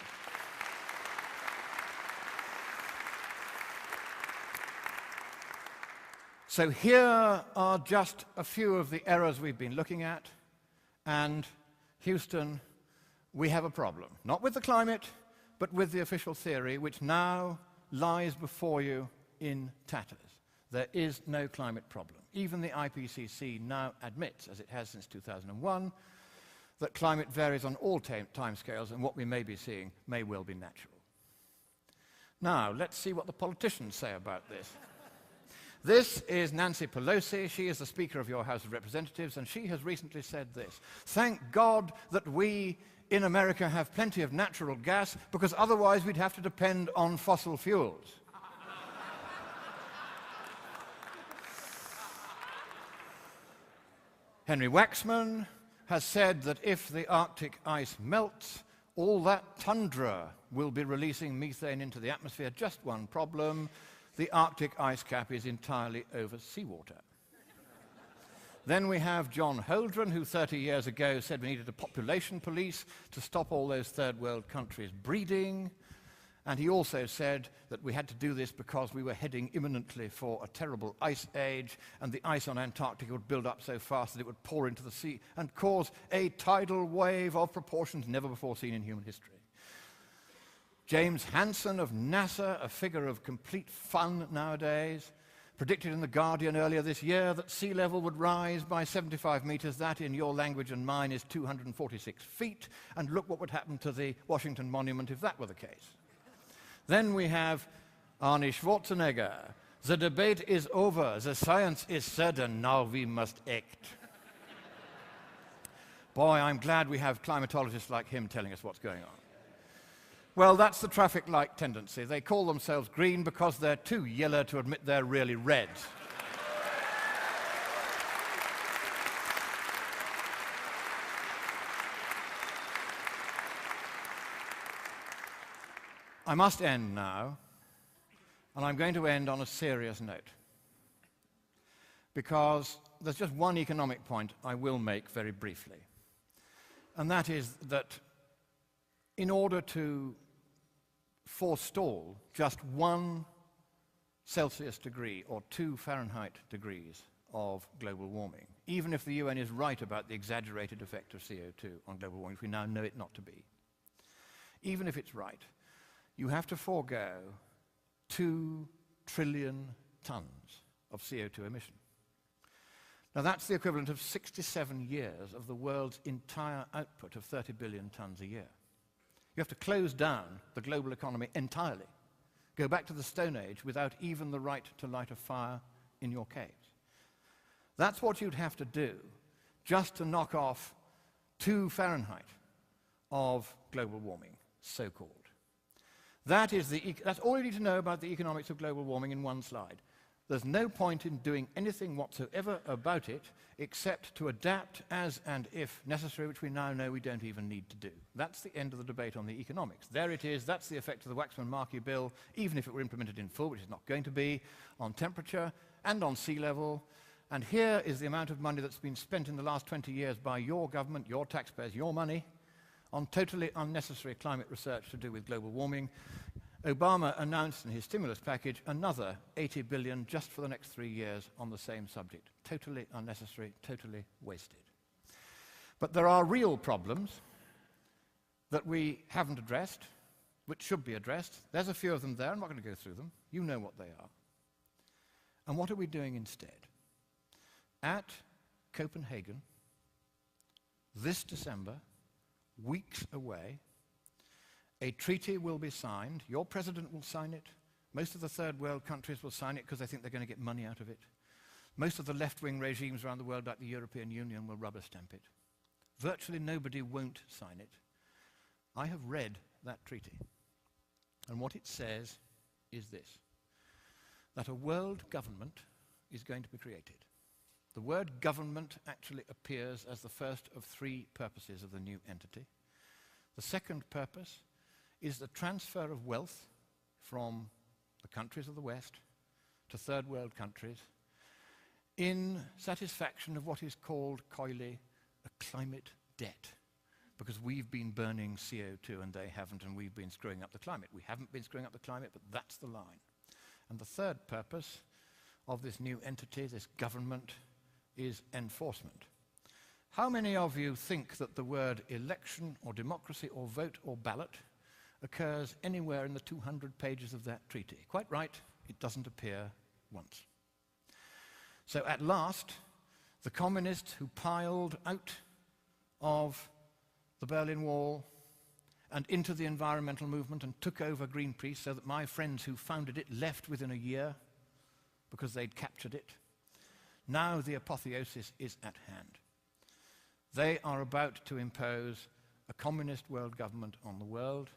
So here are just a few of the errors we've been looking at, and Houston, we have a problem. Not with the climate, but with the official theory, which now lies before you in tatters. There is no climate problem. Even the IPCC now admits, as it has since 2001, that climate varies on all timescales, and what we may be seeing may well be natural. Now, let's see what the politicians say about this. This is Nancy Pelosi. She is the Speaker of your House of Representatives, and she has recently said this: "Thank God that we in America have plenty of natural gas, because otherwise we'd have to depend on fossil fuels." Henry Waxman has said that if the Arctic ice melts, all that tundra will be releasing methane into the atmosphere. Just one problem: the Arctic ice cap is entirely over seawater. Then we have John Holdren, who 30 years ago said we needed a population police to stop all those third world countries breeding. And he also said that we had to do this because we were heading imminently for a terrible ice age, and the ice on Antarctica would build up so fast that it would pour into the sea and cause a tidal wave of proportions never before seen in human history. James Hansen of NASA, a figure of complete fun nowadays, predicted in The Guardian earlier this year that sea level would rise by 75 meters. That, in your language and mine, is 246 feet. And look what would happen to the Washington Monument if that were the case. Then we have Arnie Schwarzenegger. The debate is over. The science is certain. Now we must act. Boy, I'm glad we have climatologists like him telling us what's going on. Well, that's the traffic light tendency. They call themselves green because they're too yellow to admit they're really red. I must end now, and I'm going to end on a serious note, because there's just one economic point I will make very briefly, and that is that in order to forestall just 1 Celsius degree or 2 Fahrenheit degrees of global warming, even if the UN is right about the exaggerated effect of CO2 on global warming, which we now know it not to be, even if it's right, you have to forego 2 trillion tons of CO2 emission. Now that's the equivalent of 67 years of the world's entire output of 30 billion tons a year. You have to close down the global economy entirely, go back to the Stone Age without even the right to light a fire in your caves. That's what you'd have to do just to knock off 2 Fahrenheit of global warming, so-called. That's all you need to know about the economics of global warming in one slide. There's no point in doing anything whatsoever about it except to adapt as and if necessary, which we now know we don't even need to do. That's the end of the debate on the economics. There it is. That's the effect of the Waxman-Markey bill, even if it were implemented in full, which is not going to be, on temperature and on sea level. And here is the amount of money that's been spent in the last 20 years by your government, your taxpayers, your money, on totally unnecessary climate research to do with global warming. Obama announced in his stimulus package another $80 billion just for the next 3 years on the same subject. Totally unnecessary, totally wasted. But there are real problems that we haven't addressed, which should be addressed. There's a few of them there. I'm not going to go through them. You know what they are. And what are we doing instead? At Copenhagen, this December, weeks away, a treaty will be signed. Your president will sign it. Most of the third world countries will sign it because they think they're going to get money out of it. Most of the left-wing regimes around the world, like the European Union, will rubber stamp it. Virtually nobody won't sign it. I have read that treaty, and what it says is this, that a world government is going to be created. The word government actually appears as the first of 3 purposes of the new entity. The second purpose is the transfer of wealth from the countries of the West to third world countries in satisfaction of what is called coyly a climate debt, because we've been burning CO2 and they haven't, and we've been screwing up the climate. We haven't been screwing up the climate, but that's the line. And the third purpose of this new entity, this government, is enforcement. How many of you think that the word election or democracy or vote or ballot occurs anywhere in the 200 pages of that treaty? Quite right, it doesn't appear once. So at last, the communists who piled out of the Berlin Wall and into the environmental movement and took over Greenpeace, so that my friends who founded it left within a year because they'd captured it, now the apotheosis is at hand. They are about to impose a communist world government on the world.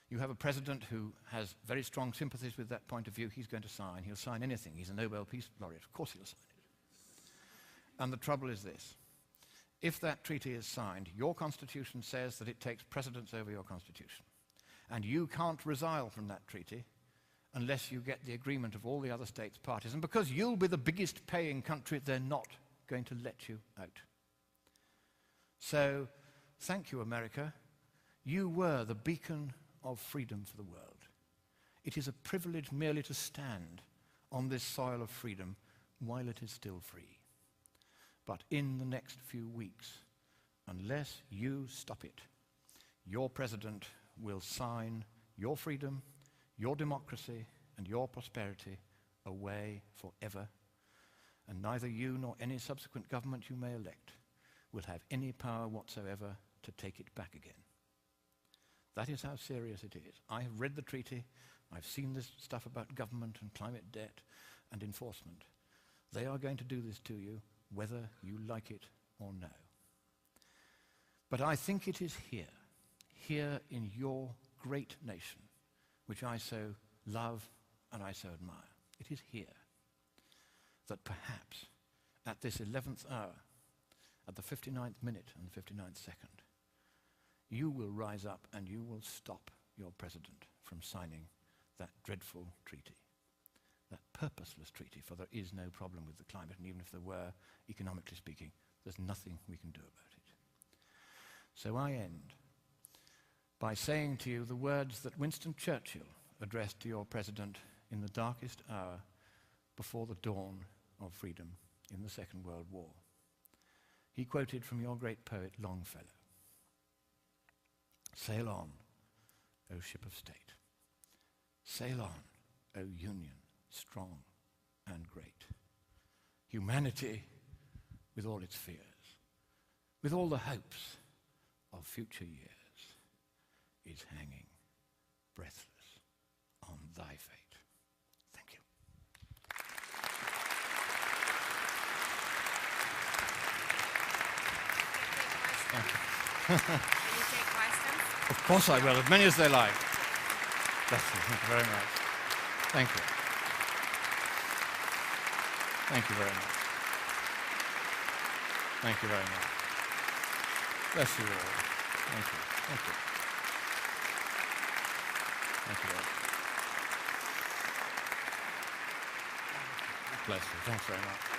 You have a president who has very strong sympathies with that point of view. He's going to sign. He'll sign anything. He's a Nobel Peace Laureate. Of course he'll sign it. And the trouble is this. If that treaty is signed, your constitution says that it takes precedence over your constitution. And you can't resile from that treaty unless you get the agreement of all the other states' parties. And because you'll be the biggest paying country, they're not going to let you out. So, thank you, America. You were the beacon of freedom for the world. It is a privilege merely to stand on this soil of freedom while it is still free. But in the next few weeks, unless you stop it, your president will sign your freedom, your democracy, and your prosperity away forever. And neither you nor any subsequent government you may elect will have any power whatsoever to take it back again. That is how serious it is. I have read the treaty. I've seen this stuff about government and climate debt and enforcement. They are going to do this to you, whether you like it or no. But I think it is here in your great nation, which I so love and I so admire. It is here that perhaps at this 11th hour, at the 59th minute and the 59th second, you will rise up and you will stop your president from signing that dreadful treaty, that purposeless treaty, for there is no problem with the climate, and even if there were, economically speaking, there's nothing we can do about it. So I end by saying to you the words that Winston Churchill addressed to your president in the darkest hour before the dawn of freedom in the Second World War. He quoted from your great poet Longfellow. Sail on, O ship of state. Sail on, O Union, strong and great. Humanity with all its fears, with all the hopes of future years, is hanging breathless on thy fate. Thank you. Can you take questions? Of course I will, as many as they like. Bless you. Thank you very much. Thank you. Thank you very much. Thank you very much. Bless you all. Thank you. Thank you. Thank you very much. Bless you. Thanks very much.